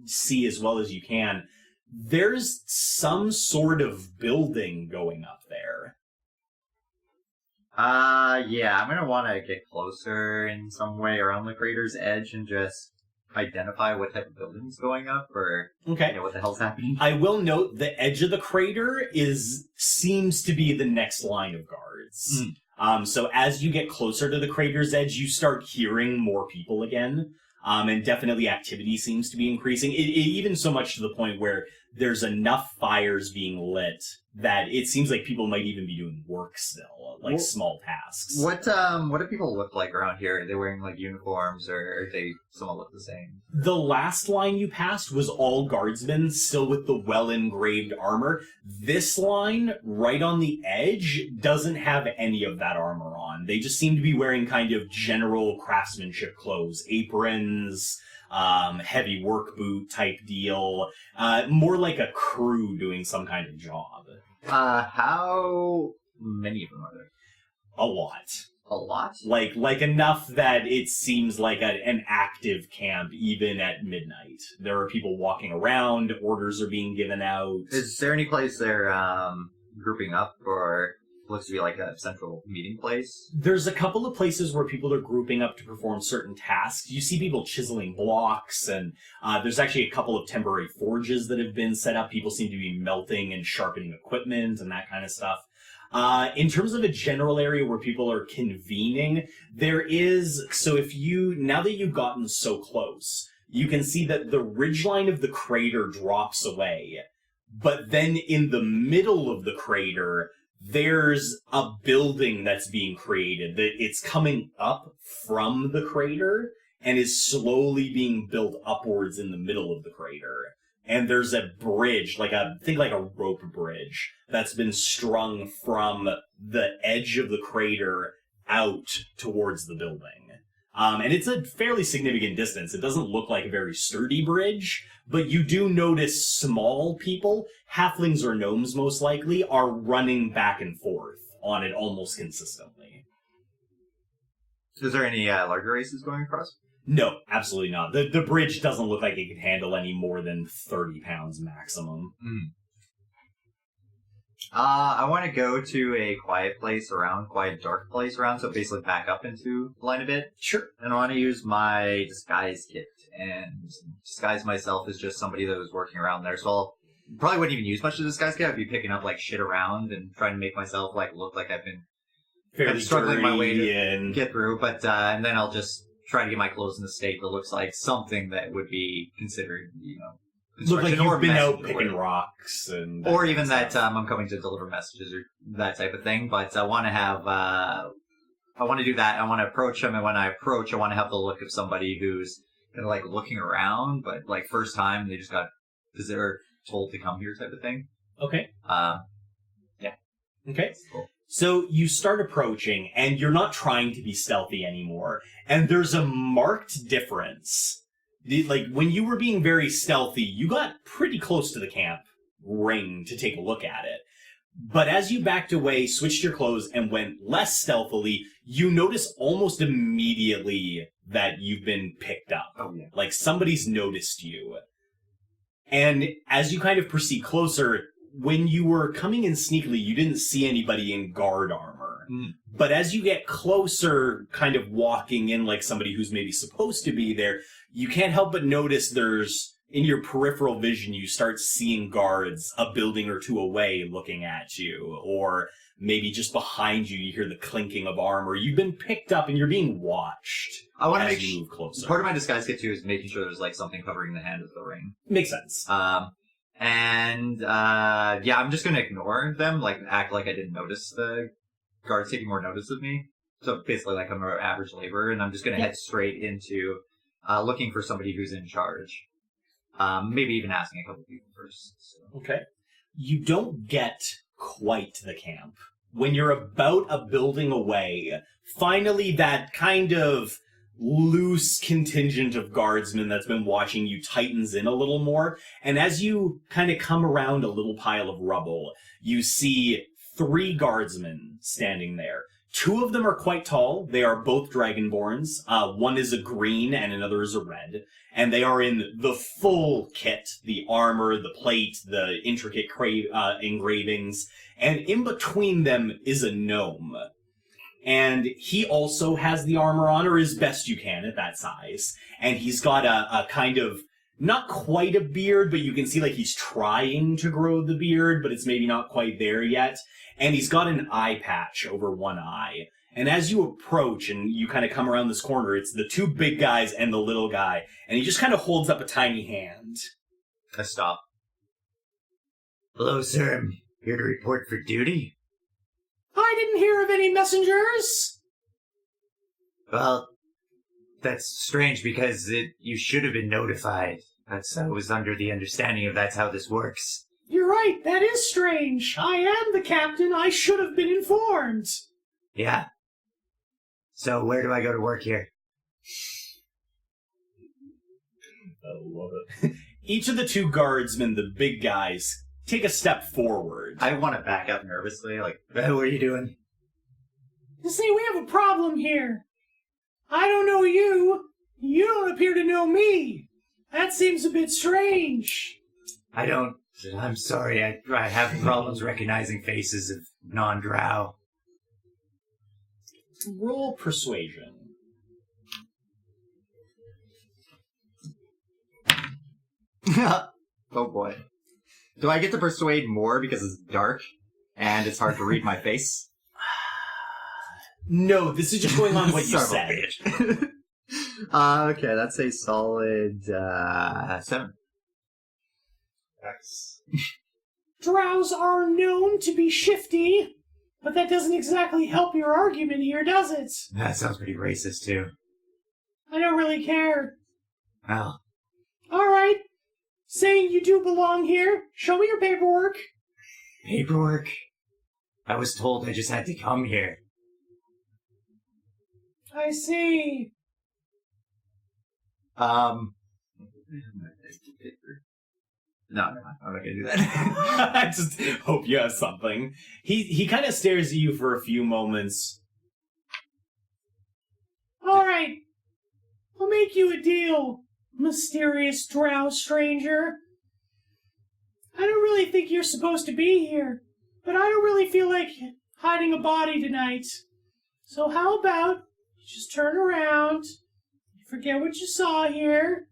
see as well as you can, there's some sort of building going up there. Yeah, I'm gonna want to get closer in some way around the crater's edge and just identify what type of building's going up, or Okay. what the hell's happening. I will note the edge of the crater seems to be the next line of guards. So as you get closer to the crater's edge, you start hearing more people again. And definitely activity seems to be increasing. It even so much to the point where there's enough fires being lit that it seems like people might even be doing work still, like small tasks. What do people look like around here? Are they wearing like uniforms, or are they somewhat look the same? The last line you passed was all guardsmen, still with the well-engraved armor. This line, right on the edge, doesn't have any of that armor on. They just seem to be wearing kind of general craftsmanship clothes, aprons, heavy work boot type deal, more like a crew doing some kind of job. How many of them are there? A lot. A lot? Like enough that it seems like an active camp even at midnight. There are people walking around, orders are being given out. Is there any place they're grouping up, or looks to be like a central meeting place? There's a couple of places where people are grouping up to perform certain tasks. You see people chiseling blocks, and there's actually a couple of temporary forges that have been set up. People seem to be melting and sharpening equipment and that kind of stuff. In terms of a general area where people are convening, there is, so now that you've gotten so close, you can see that the ridgeline of the crater drops away. But then in the middle of the crater, there's a building that's being created. It's coming up from the crater and is slowly being built upwards in the middle of the crater. And there's a bridge, think like a rope bridge, that's been strung from the edge of the crater out towards the building. And it's a fairly significant distance. It doesn't look like a very sturdy bridge, but you do notice small people, halflings or gnomes most likely, are running back and forth on it almost consistently. Is there any larger races going across? No, absolutely not. The bridge doesn't look like it could handle any more than 30 pounds maximum. I want to go to a quiet dark place around, so basically back up into the line a bit. Sure. And I want to use my disguise kit and disguise myself as just somebody that was working around there. So I'll probably wouldn't even use much of the disguise kit. I'd be picking up like shit around and trying to make myself like look like I've been fairly struggling my way to and get through. But and then I'll just try to get my clothes in a state that looks like something that would be considered, look like you've been out picking or rocks and or even that I'm coming to deliver messages or that type of thing. But I want to have I want to do that. I want to approach them, and when I approach, I want to have the look of somebody who's kind of like looking around, but like first time they just got because they're told to come here type of thing. Okay. Yeah. Okay. Cool. So you start approaching, and you're not trying to be stealthy anymore. And there's a marked difference. Like, when you were being very stealthy, you got pretty close to the camp ring to take a look at it. But as you backed away, switched your clothes, and went less stealthily, you notice almost immediately that you've been picked up. Oh, yeah. Like, somebody's noticed you. And as you kind of proceed closer, when you were coming in sneakily, you didn't see anybody in guard armor. But as you get closer, kind of walking in like somebody who's maybe supposed to be there, you can't help but notice in your peripheral vision, you start seeing guards a building or two away looking at you. Or maybe just behind you, you hear the clinking of armor. You've been picked up and you're being watched. I want to as you move closer. Part of my disguise kit too is making sure there's like something covering the hand of the ring. Makes sense. I'm just gonna ignore them, like act like I didn't notice the guards taking more notice of me. So basically, like I'm an average laborer, and I'm just gonna head straight into looking for somebody who's in charge. Maybe even asking a couple people first. So. Okay. You don't get quite to the camp. When you're about a building away, finally that kind of loose contingent of guardsmen that's been watching you tightens in a little more, and as you kind of come around a little pile of rubble, you see 3 guardsmen standing there. 2 of them are quite tall. They are both dragonborns. One is a green and another is a red, and they are in the full kit, the armor, the plate, the intricate engravings, and in between them is a gnome. And he also has the armor on, or as best you can at that size. And he's got a kind of, not quite a beard, but you can see like he's trying to grow the beard, but it's maybe not quite there yet. And he's got an eye patch over one eye. And as you approach and you kind of come around this corner, it's the two big guys and the little guy. And he just kind of holds up a tiny hand. I stop. Hello, sir. I'm here to report for duty. I didn't hear of any messengers. Well, that's strange because you should have been notified. I was under the understanding of that's how this works. You're right, that is strange. I am the captain. I should have been informed. Yeah. So where do I go to work here? I love it. Each of the two guardsmen, the big guys, take a step forward. I want to back up nervously, like, what are you doing? You see, we have a problem here. I don't know you. You don't appear to know me. That seems a bit strange. I'm sorry, I have problems recognizing faces of non-drow. Roll persuasion. Oh boy. Do I get to persuade more because it's dark and it's hard to read my face? No, this is just going on what you Son of a said. bitch. Okay, that's a solid 7. X. Drows are known to be shifty, but that doesn't exactly help your argument here, does it? That sounds pretty racist too. I don't really care. Well, All right. Saying you do belong here, show me your paperwork. paperwork? I was told I just had to come here. I see. No, I'm not gonna do that. I just hope you have something. He kind of stares at you for a few moments. All right. I'll make you a deal, mysterious drow stranger. I don't really think you're supposed to be here, but I don't really feel like hiding a body tonight. So how about you just turn around, forget what you saw here.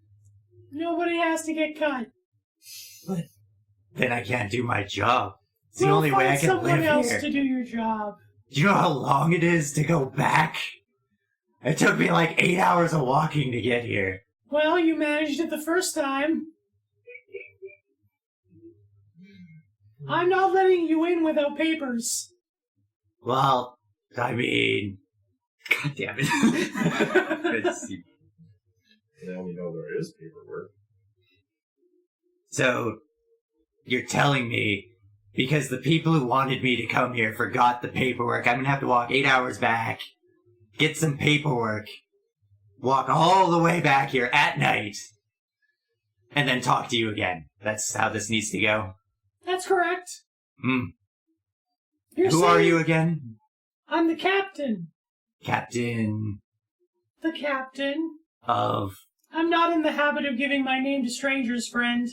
Nobody has to get cut. But then I can't do my job. It's the We'll only way I find can someone live else here. to do your job. Do you know how long it is to go back? It took me like 8 hours of walking to get here. Well, you managed it the first time. I'm not letting you in without papers. Well, I mean... God damn it. Good to see. Now we know there is paperwork. So, you're telling me, because the people who wanted me to come here forgot the paperwork, I'm gonna have to walk 8 hours back, get some paperwork, walk all the way back here at night, and then talk to you again. That's how this needs to go. That's correct. You're Who are saying- you again? I'm the captain. Captain The captain. of... I'm not in the habit of giving my name to strangers, friend.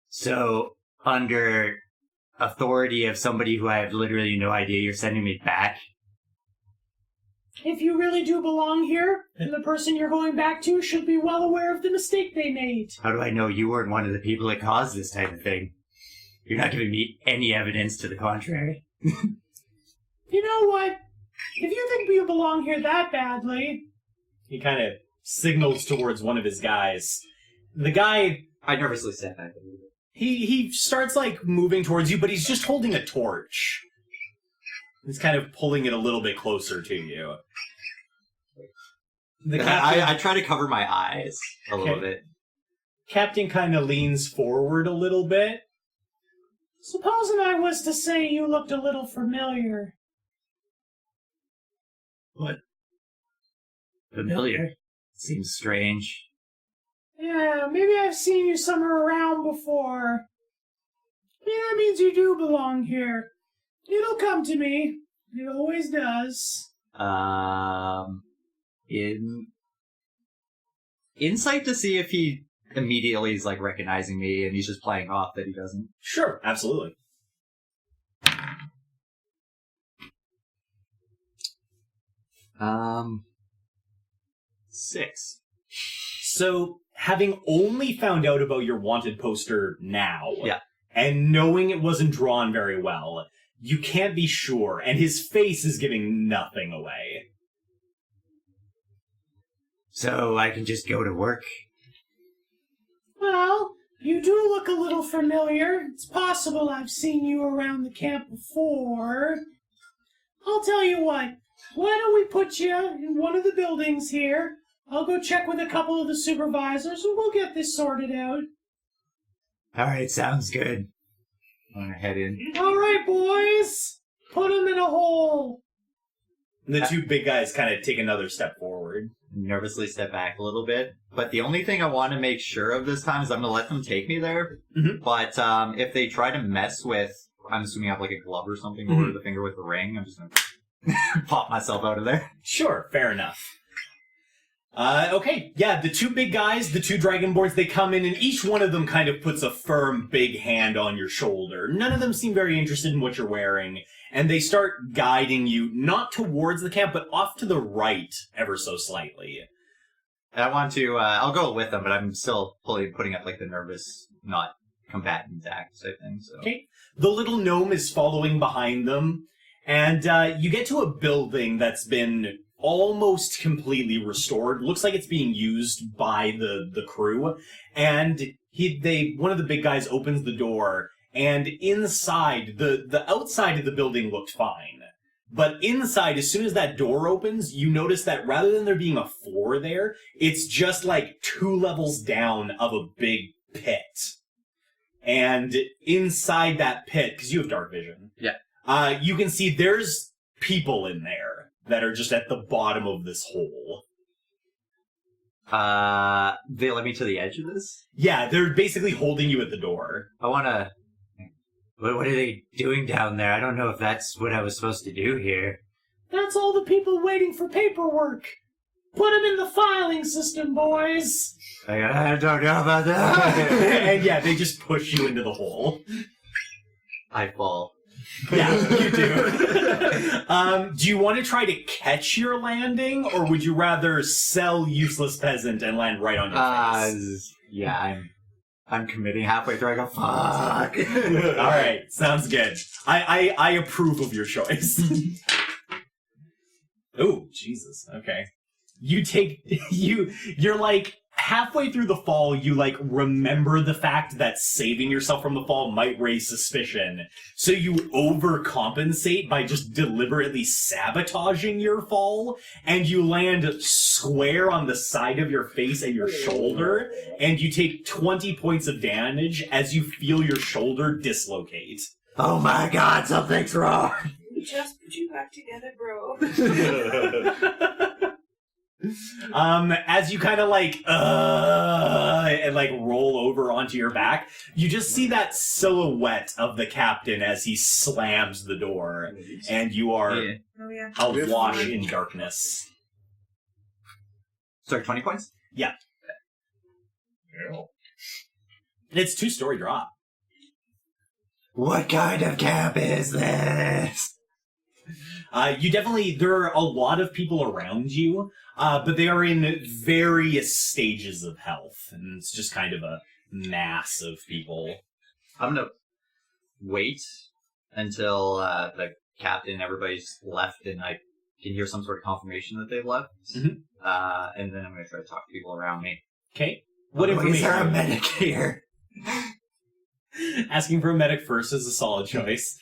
So, under authority of somebody who I have literally no idea, you're sending me back? If you really do belong here, then the person you're going back to should be well aware of the mistake they made. How do I know you weren't one of the people that caused this type of thing? You're not giving me any evidence to the contrary. You know what? If you think you belong here that badly... He kind of signals towards one of his guys. The guy, I nervously said that. he starts like moving towards you, but he's just holding a torch. He's kind of pulling it a little bit closer to you. The captain, I try to cover my eyes a little bit. Captain kind of leans forward a little bit. Supposing I was to say you looked a little familiar. What? Familiar? Seems strange. Yeah, maybe I've seen you somewhere around before. Yeah, that means you do belong here. It'll come to me. It always does. Insight to see if he immediately is like recognizing me and he's just playing off that he doesn't. Sure, absolutely. Um, 6. So, having only found out about your wanted poster now, Yeah. and knowing it wasn't drawn very well, You can't be sure, and his face is giving nothing away. So I can just go to work? Well, you do look a little familiar. It's possible I've seen you around the camp before. I'll tell you what. Why don't we put you in one of the buildings here? I'll go check with a couple of the supervisors, and we'll get this sorted out. Alright, sounds good. I'm gonna head in. All right, boys. Put him in a hole. And the two big guys kind of take another step forward. Nervously step back a little bit. But the only thing I want to make sure of this time is I'm going to let them take me there. Mm-hmm. But if they try to mess with, I'm assuming I have like a glove or something over the finger with the ring, I'm just going to pop myself out of there. Sure, fair enough. Okay, yeah, the two big guys, the two dragonborns, they come in and each one of them kind of puts a firm, big hand on your shoulder. None of them seem very interested in what you're wearing. And they start guiding you, not towards the camp, but off to the right, ever so slightly. I want to, I'll go with them, but I'm still putting up like the nervous, not combatant act type thing, so. Okay. The little gnome is following behind them, and you get to a building that's been almost completely restored. Looks like it's being used by the crew, and one of the big guys opens the door. And inside, the outside of the building looked fine. But inside, as soon as that door opens, you notice that rather than there being a floor there, it's just like 2 levels down of a big pit. And inside that pit, because you have dark vision, you can see there's people in there that are just at the bottom of this hole. They let me to the edge of this? Yeah, they're basically holding you at the door. I want to... What are they doing down there? I don't know if that's what I was supposed to do here. That's all the people waiting for paperwork. Put them in the filing system, boys. I don't know about that. And yeah, they just push you into the hole. I fall. Yeah, you do. Do you want to try to catch your landing, or would you rather sell useless peasant and land right on your face? Yeah, I'm committing halfway through. I go, fuck. All right, sounds good. I approve of your choice. Oh, Jesus. Okay. You're like halfway through the fall, you like remember the fact that saving yourself from the fall might raise suspicion. So you overcompensate by just deliberately sabotaging your fall, and you land square on the side of your face and your shoulder, and you take 20 points of damage as you feel your shoulder dislocate. Oh my god, something's wrong. We just put you back together, bro. As you kind of like, and like roll over onto your back, you just see that silhouette of the captain as he slams the door, and you are awash in darkness. Sorry, 20 points? Yeah. Yeah. And it's 2-story drop. What kind of camp is this? There are a lot of people around you, but they are in various stages of health, and it's just kind of a mass of people. I'm gonna wait until the captain and everybody's left and I can hear some sort of confirmation that they've left. Mm-hmm. And then I'm gonna try to talk to people around me. Okay. What information? Is there a medic here? Asking for a medic first is a solid choice.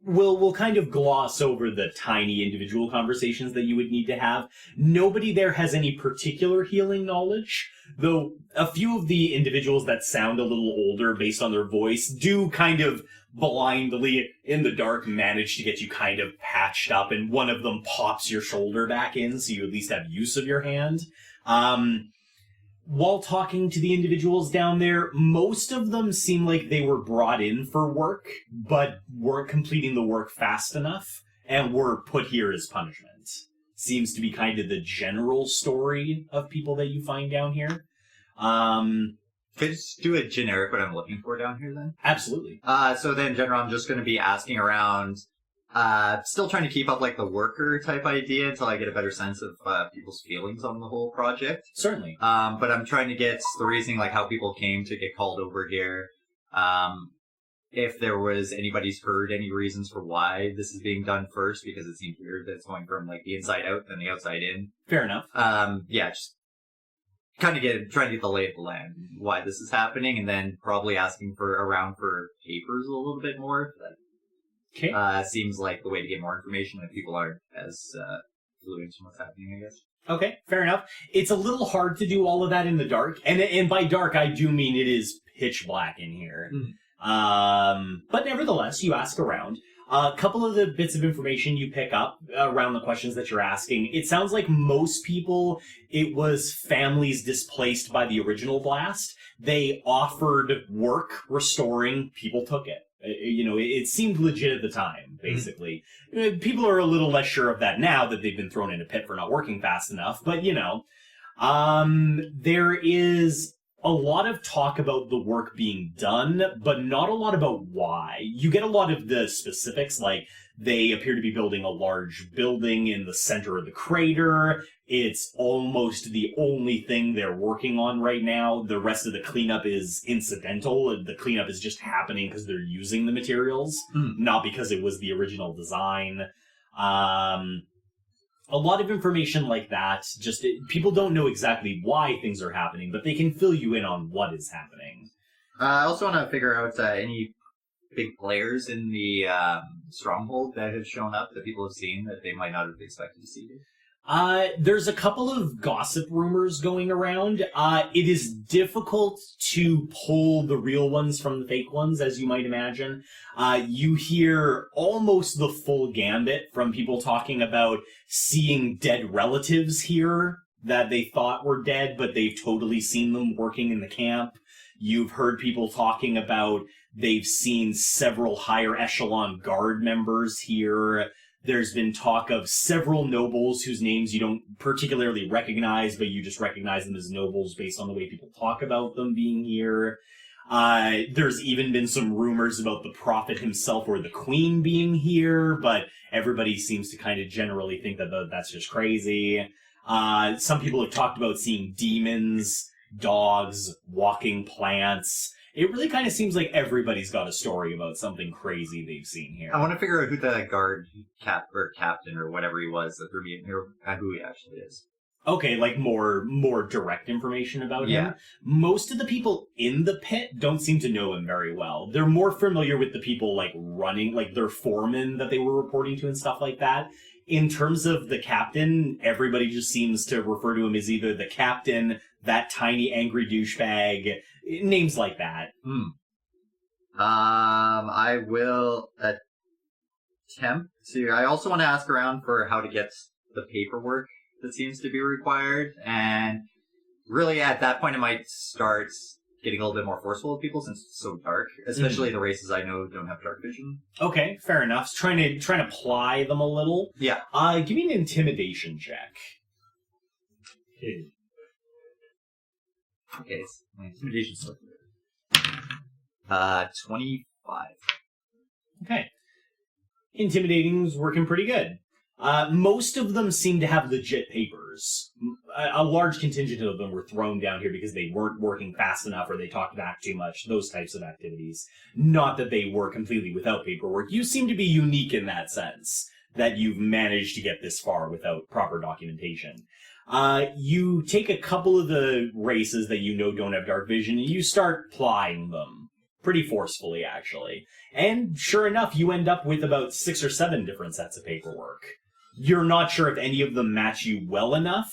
We'll kind of gloss over the tiny individual conversations that you would need to have. Nobody there has any particular healing knowledge, though a few of the individuals that sound a little older based on their voice do kind of blindly, in the dark, manage to get you kind of patched up, and one of them pops your shoulder back in so you at least have use of your hand. While talking to the individuals down there, most of them seem like they were brought in for work, but weren't completing the work fast enough, and were put here as punishment. Seems to be kind of the general story of people that you find down here. Could I just do a generic what I'm looking for down here then? Absolutely. So then in general, I'm just going to be asking around, still trying to keep up like the worker type idea until I get a better sense of people's feelings on the whole project. Certainly. But I'm trying to get the reasoning, like how people came to get called over here. if there was anybody's heard any reasons for why this is being done first, because it seems weird that it's going from like the inside out then the outside in. Fair enough. Yeah, just kind of trying to get the lay of the land, why this is happening, and then probably asking around for papers a little bit more. Okay. Seems like the way to get more information if people aren't as fluent in what's happening, I guess. Okay, fair enough. It's a little hard to do all of that in the dark, and by dark I do mean it is pitch black in here. But nevertheless, you ask around. A couple of the bits of information you pick up around the questions that you're asking, it sounds like most people, it was families displaced by the original blast. They offered work restoring, people took it. It seemed legit at the time, basically. People are a little less sure of that now that they've been thrown in a pit for not working fast enough, but there is a lot of talk about the work being done, but not a lot about why. You get a lot of the specifics, like they appear to be building a large building in the center of the crater. It's almost the only thing they're working on right now. The rest of the cleanup is incidental. The cleanup is just happening because they're using the materials, not because it was the original design. A lot of information like that, people don't know exactly why things are happening, but they can fill you in on what is happening. I also want to figure out any big players in the Stronghold that have shown up that people have seen that they might not have expected to see. There's a couple of gossip rumors going around. It is difficult to pull the real ones from the fake ones, as you might imagine. You hear almost the full gambit from people talking about seeing dead relatives here that they thought were dead, but they've totally seen them working in the camp. You've heard people talking about they've seen several higher echelon guard members here. There's been talk of several nobles whose names you don't particularly recognize, but you just recognize them as nobles based on the way people talk about them being here. There's even been some rumors about the prophet himself or the queen being here, but everybody seems to kind of generally think that that's just crazy. Some people have talked about seeing demons, dogs, walking plants. It really kind of seems like everybody's got a story about something crazy they've seen here. I want to figure out who the guard captain or whatever he was that threw me in here, who he actually is. Okay, like more direct information about Yeah. him. Most of the people in the pit don't seem to know him very well. They're more familiar with the people like running, like their foremen that they were reporting to and stuff like that. In terms of the captain, everybody just seems to refer to him as either the captain, that tiny angry douchebag, names like that. I will attempt to. I also want to ask around for how to get the paperwork that seems to be required, and really at that point it might start getting a little bit more forceful with people since it's so dark, especially the races I know don't have dark vision. Okay, fair enough. Trying to ply them a little. Yeah. Give me an intimidation check. Okay, so my intimidation's so good. 25. Okay. Intimidating's working pretty good. Most of them seem to have legit papers. A large contingent of them were thrown down here because they weren't working fast enough or they talked back too much, those types of activities. Not that they were completely without paperwork. You seem to be unique in that sense, that you've managed to get this far without proper documentation. You take a couple of the races that you know don't have dark vision and you start plying them. Pretty forcefully, actually. And sure enough, you end up with about 6 or 7 different sets of paperwork. You're not sure if any of them match you well enough,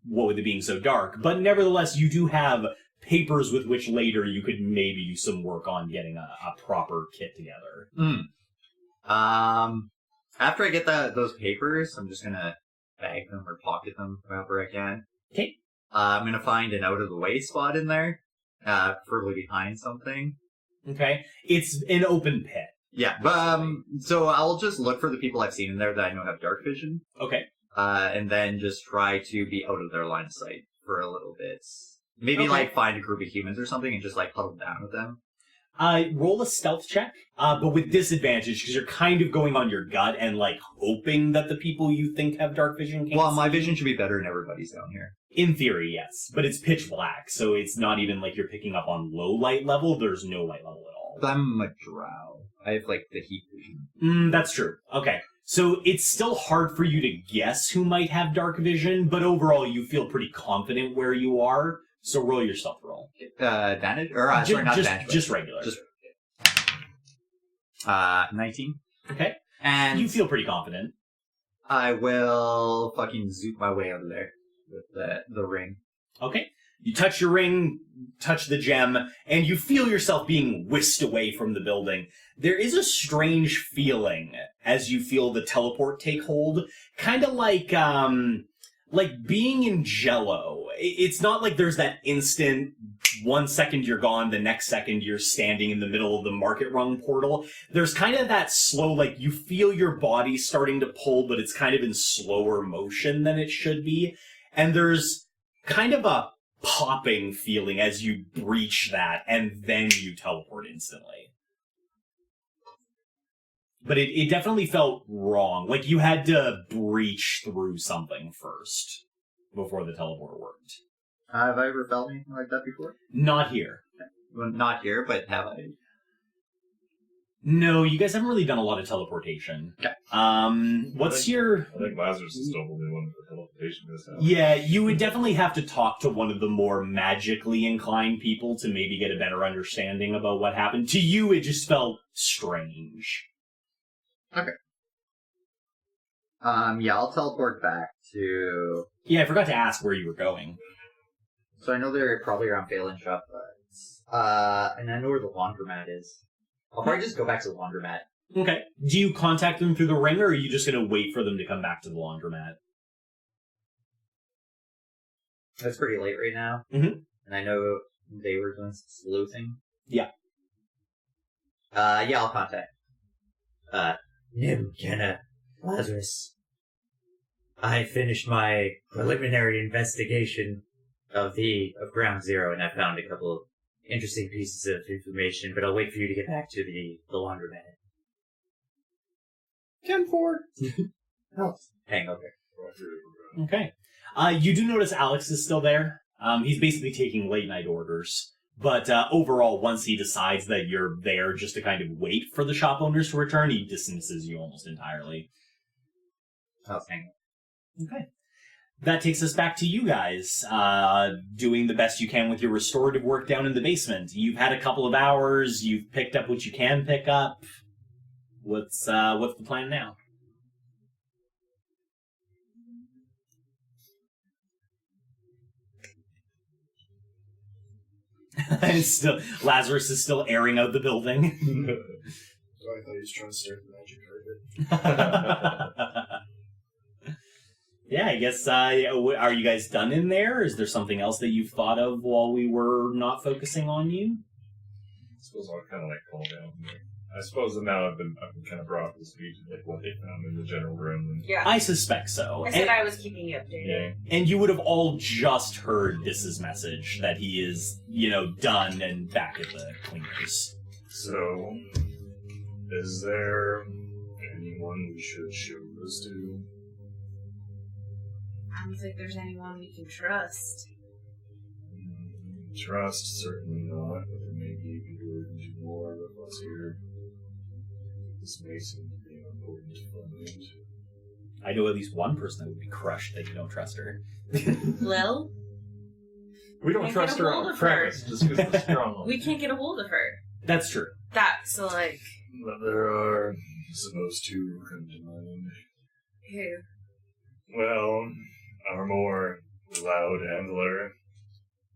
what with it being so dark, but nevertheless, you do have papers with which later you could maybe do some work on getting a proper kit together. After I get those papers, I'm just gonna bag them or pocket them however I can. Okay. I'm gonna find an out-of-the-way spot in there, preferably behind something. Okay. It's an open pit. Yeah, but so I'll just look for the people I've seen in there that I know have dark vision. Okay. And then just try to be out of their line of sight for a little bit. Maybe like find a group of humans or something and just like huddle down with them. Roll a stealth check, but with disadvantage because you're kind of going on your gut and like hoping that the people you think have dark vision can't Well, my see. vision should be better than everybody's down here. In theory, yes, but it's pitch black, so it's not even like you're picking up on low light level. There's no light level at all. I'm a drow. I have, like, the heat vision. That's true. Okay. So it's still hard for you to guess who might have dark vision, but overall you feel pretty confident where you are. So roll your stealth roll. Advantage? Or, sorry, not advantage. Just regular. 19. Okay. And you feel pretty confident. I will fucking zoop my way out of there with the ring. Okay. You touch your ring, touch the gem, and you feel yourself being whisked away from the building. There is a strange feeling as you feel the teleport take hold, kind of like being in Jell-O. It's not like there's that instant, 1 second you're gone, the next second you're standing in the middle of the market rung portal. There's kind of that slow, like, you feel your body starting to pull, but it's kind of in slower motion than it should be. And there's kind of a popping feeling as you breach that, and then you teleport instantly. But it definitely felt wrong. Like, you had to breach through something first before the teleport worked. Have I ever felt anything like that before? Not here. Well, not here, but have I? No, you guys haven't really done a lot of teleportation. Okay. What's your... I think Lazarus is still the one for teleportation this house. Yeah, you would definitely have to talk to one of the more magically inclined people to maybe get a better understanding about what happened. To you, it just felt strange. Okay. Yeah, I'll teleport back to... Yeah, I forgot to ask where you were going. So I know they're probably around Faylin shop, but... and I know where the laundromat is. I'll probably just go back to the laundromat. Okay. Do you contact them through the ring, or are you just going to wait for them to come back to the laundromat? It's pretty late right now. Mm-hmm. And I know they were doing some sleuthing. Yeah. Yeah, I'll contact. Nim, Kenna, Lazarus. I finished my preliminary investigation of Ground Zero, and I found a couple of interesting pieces of information, but I'll wait for you to get back to the laundromat. 10-4. Oh, hang over. Okay. You do notice Alex is still there. He's basically taking late-night orders. But overall, once he decides that you're there just to kind of wait for the shop owners to return, he dismisses you almost entirely. Oh, hang on. Okay. That takes us back to you guys, doing the best you can with your restorative work down in the basement. You've had a couple of hours, you've picked up what you can pick up. What's the plan now? And still, Lazarus is still airing out the building. Oh, I thought he was trying to start the magic carpet. Yeah, I guess, are you guys done in there? Is there something else that you've thought of while we were not focusing on you? I suppose I'll kind of like calm down. I suppose now I've been kind of brought up to speed to like what they found in the general room. And, Yeah. I suspect so. I said I was keeping you updated. yeah. And you would have all just heard Dis's message that he is, done and back at the cleaners. So, is there anyone we should show this to? I don't think there's anyone we can trust. Trust, certainly not, but there may be more of us here. This may seem to be an important fund. I know at least one person that would be crushed that you don't trust her. Lil? We don't Can't trust get a her hold on of her. premise just because the Stronghold. We can't get a hold of her. That's true. So, like... But there are, I suppose, two who come to mind. Who? Well, our more loud handler,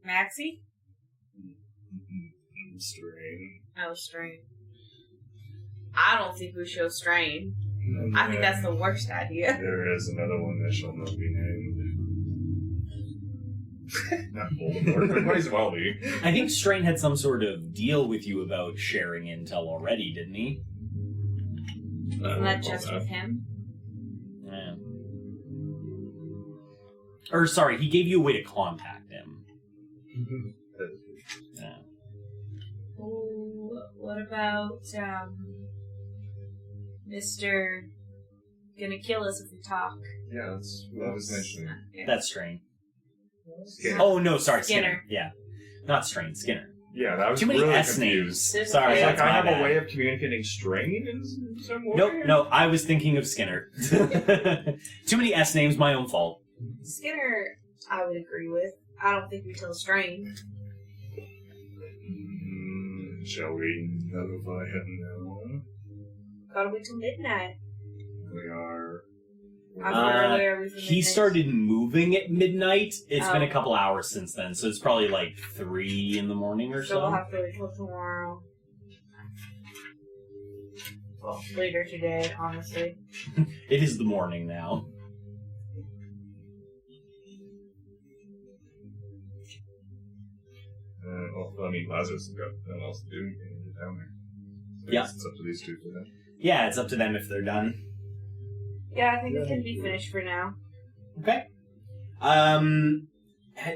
Maxie? Strain. Oh, Strain. I don't think we show Strain. I think that's the worst idea. There is another one that shall not be named. Not Voldemort, but might as well be. I think Strain had some sort of deal with you about sharing intel already, didn't he? Isn't that just with him? Yeah. Or, sorry, he gave you a way to contact him. Yeah. Oh, what about, Mr. Gonna kill us if we talk? Yeah, that's what I was mentioning. Yeah. That's Strain. Skinner. Oh, no, sorry, Skinner. Skinner. Yeah. Not Strain, Skinner. Yeah, that was Too many really S confused. names. This- Sorry, It's that's like I my have bad. a way of communicating strain in some way. Nope, no, I was thinking of Skinner. Too many S names, my own fault. Skinner, I would agree with. I don't think we tell strain. Shall we notify him now? Gotta wait till midnight. We are. How far away are we from He midnight? started moving at midnight. It's been Oh. a couple hours since then, so it's probably like 3 in the morning or So we'll so. have to wait till tomorrow. Well, later today, honestly. It is the morning now. Well, I mean, Lazarus has got nothing else to do. He can get down there. So I Yeah. guess it's up to these two for that. Yeah, it's up to them if they're done. Yeah, I think it can be finished for now. Okay.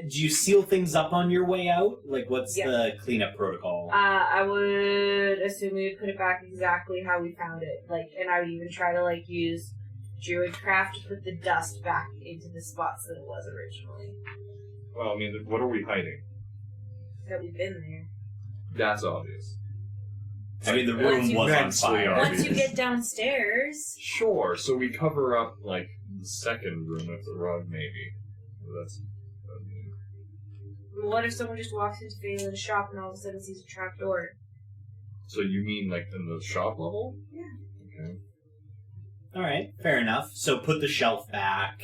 Do you seal things up on your way out? Like, what's Yeah. the cleanup protocol? I would assume we would put it back exactly how we found it. And I would even try to, use Druidcraft to put the dust back into the spots that it was originally. Well, I mean, what are we hiding? That we've been there. That's obvious. I mean, the Once room you- was on Immensely fire. obvious. Once you get downstairs, Sure, so we cover up, the second room with the rug, maybe. That's. what if someone just walks into Faylin's shop and all of a sudden sees a trap door? So you mean, in the shop level? Yeah. Okay. Alright, fair enough. So put the shelf back.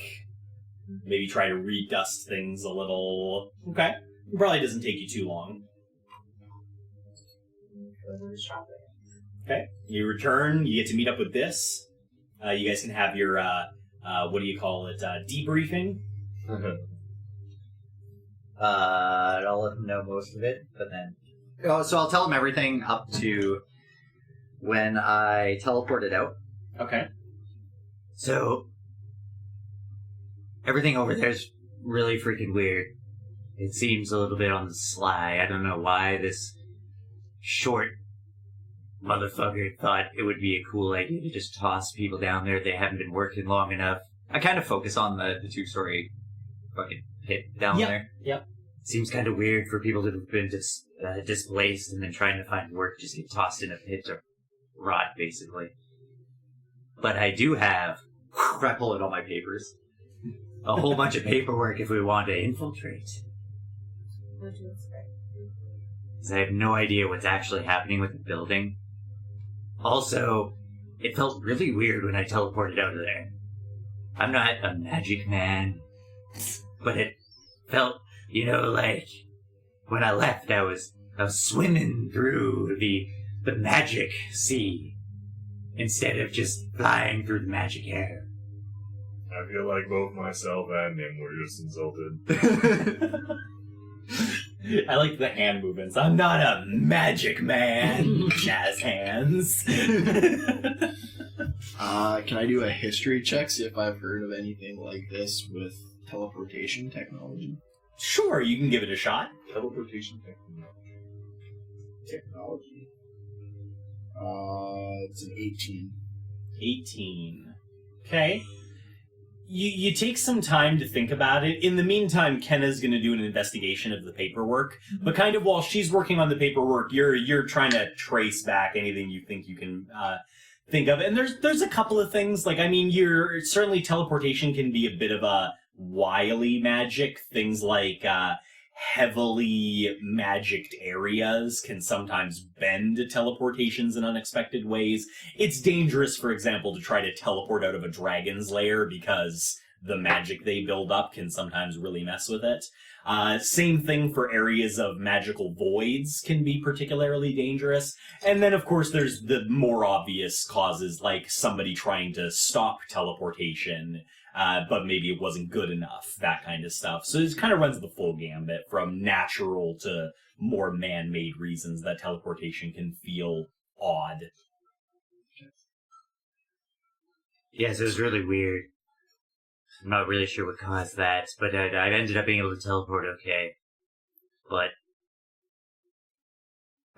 Maybe try to redust things a little. Okay. Probably doesn't take you too long. Go to the shop. Okay. You return, you get to meet up with this. You guys can have your, what do you call it, debriefing. I'll let them know most of it, but then... Oh, so I'll tell them everything up to when I teleported out. Okay. So, everything over there's really freaking weird. It seems a little bit on the sly. I don't know why this short motherfucker thought it would be a cool idea to just toss people down there. They haven't been working long enough. I kind of focus on the two-story fucking pit down Yep, there. yep. Seems kind of weird for people to have been displaced and then trying to find work, just get tossed in a pit to rot, basically. But I do have, I pull out all my papers, a whole bunch of paperwork if we want to infiltrate. What do you expect? 'Cause I have no idea what's actually happening with the building. Also, it felt really weird when I teleported out of there. I'm not a magic man, but it felt, when I left, I was swimming through the magic sea instead of just flying through the magic air. I feel like both myself and him were just insulted. I like the hand movements. I'm not a magic man. Jazz hands. Can I do a history check, see if I've heard of anything like this with teleportation technology? Sure, you can give it a shot. Teleportation technology. Technology. It's an 18. 18. Okay. You take some time to think about it. In the meantime, Kenna's going to do an investigation of the paperwork. But kind of while she's working on the paperwork, you're trying to trace back anything you think you can think of. And there's a couple of things. You're certainly teleportation can be a bit of a wily magic. Things like heavily magicked areas can sometimes bend to teleportations in unexpected ways. It's dangerous, for example, to try to teleport out of a dragon's lair because the magic they build up can sometimes really mess with it. Same thing for areas of magical voids can be particularly dangerous. And then, of course, there's the more obvious causes, like somebody trying to stop teleportation, but maybe it wasn't good enough, that kind of stuff. So it kind of runs the full gambit, from natural to more man-made reasons that teleportation can feel odd. Yes, it was really weird. I'm not really sure what caused that, but I ended up being able to teleport okay. But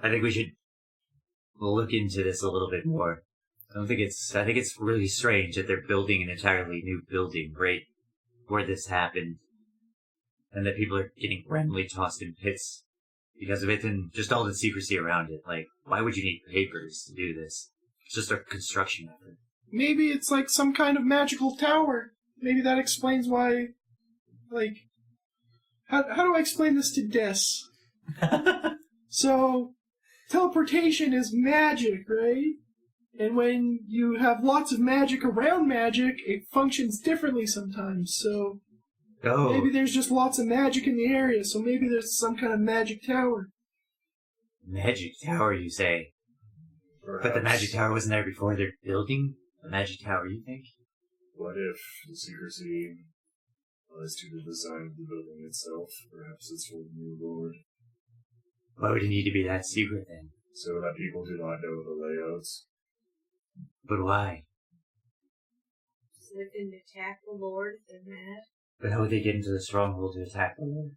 I think we should look into this a little bit more. I think it's really strange that they're building an entirely new building right where this happened. And that people are getting randomly tossed in pits because of it and just all the secrecy around it. Like, why would you need papers to do this? It's just a construction effort. Maybe it's like some kind of magical tower. Maybe that explains why, like... How do I explain this to Des? So, teleportation is magic, right? And when you have lots of magic around magic, it functions differently sometimes. So maybe there's just lots of magic in the area, so maybe there's some kind of magic tower. Magic tower, you say? Perhaps. But the magic tower wasn't there before they're building a magic tower, you think? What if the secrecy lies to the design of the building itself? Perhaps it's for the new lord. Why would it need to be that secret then? So that people do not know the layouts. But why? So they can attack the Lord if they're mad. But how would they get into the stronghold to attack the Lord?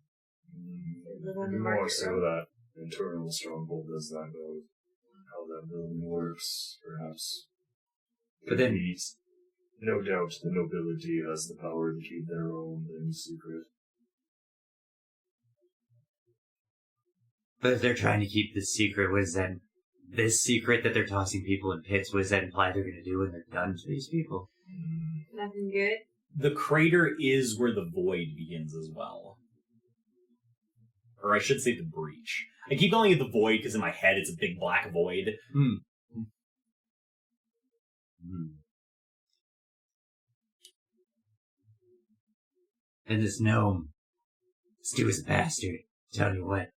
live on the More market so road. that internal stronghold does not know how that building works, perhaps. But then- Indeed, no doubt the nobility has the power to keep their own things secret. But if they're trying to keep this secret, what is that? This secret that they're tossing people in pits, what does that imply they're going to do when they're done to these people? Nothing good. The crater is where the void begins as well. Or I should say the breach. I keep calling it the void because in my head it's a big black void. And this gnome, Stu is a bastard, tell you what.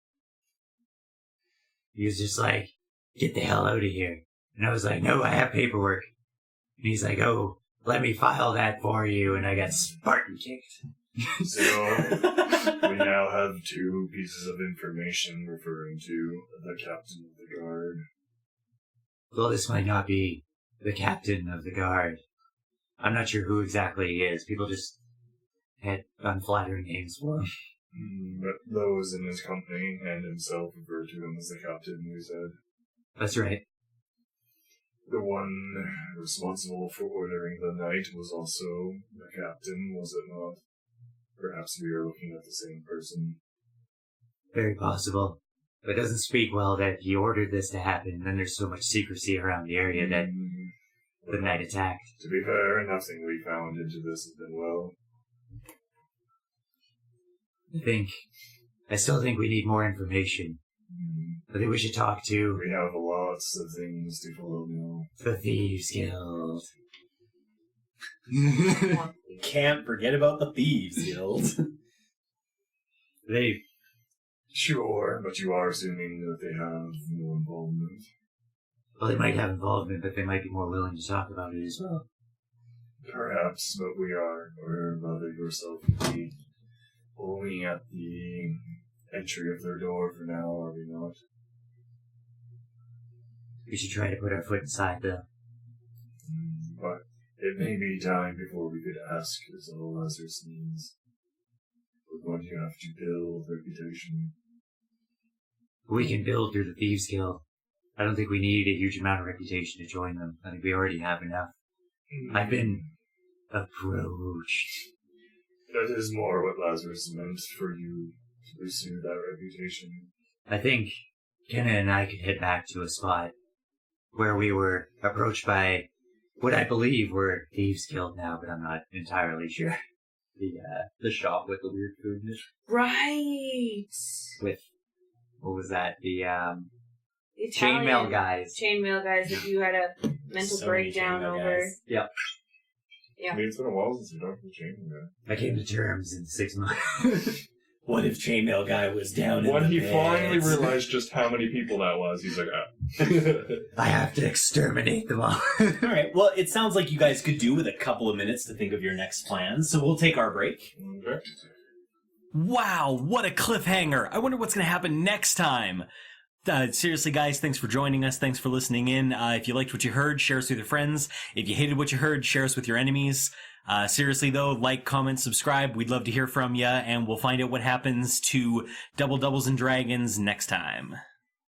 He was just like, get the hell out of here. And I was like, no, I have paperwork. And he's like, oh, let me file that for you. And I got Spartan kicked. So, we now have two pieces of information referring to the captain of the guard. Well, this might not be the captain of the guard. I'm not sure who exactly he is. People just had unflattering names for him. But those in his company and himself referred to him as the captain, we said. That's right. The one responsible for ordering the night was also the captain, was it not? Perhaps we are looking at the same person. Very possible. But it doesn't speak well that he ordered this to happen, and then there's so much secrecy around the area that the night attacked. To be fair, nothing we found into this has been well. I still think we need more information. I think we should talk to We have lots of things to follow now. the Thieves Guild. Can't forget about the Thieves Guild. They, Sure, but you are assuming that they have no involvement. well, they might have involvement, but they might be more willing to talk about it as well. Perhaps, but we are, or rather yourself would be, only at the entry of their door for now, are we not? We should try to put our foot inside, though. But it may be time before we could ask, is all Lazarus means. We're going to have to build reputation. We can build through the Thieves Guild. I don't think we need a huge amount of reputation to join them. I think we already have enough. I've been approached. That is more what Lazarus meant for you to pursue that reputation. I think Kenna and I could head back to a spot where we were approached by what I believe were Thieves Guild now, but I'm not entirely sure. The shop with the weird food in it. Right. With, what was that? The Italian chainmail guys. Chainmail guys that you had a mental So many breakdown chainmail over. guys. Yep. Yeah. I mean, it's been a while since we talked to Chain guy. I came to terms in 6 months. What if Chainmail Guy was down in When the he pits? finally realized just how many people that was, he's like, ah. I have to exterminate them all. Alright, well, it sounds like you guys could do with a couple of minutes to think of your next plans, so we'll take our break. Okay. Wow, what a cliffhanger! I wonder what's going to happen next time! Seriously, guys, thanks for joining us. Thanks for listening in. If you liked what you heard, share us with your friends. If you hated what you heard, share us with your enemies. Seriously, though, like, comment, subscribe. We'd love to hear from you, and we'll find out what happens to Double Doubles and Dragons next time.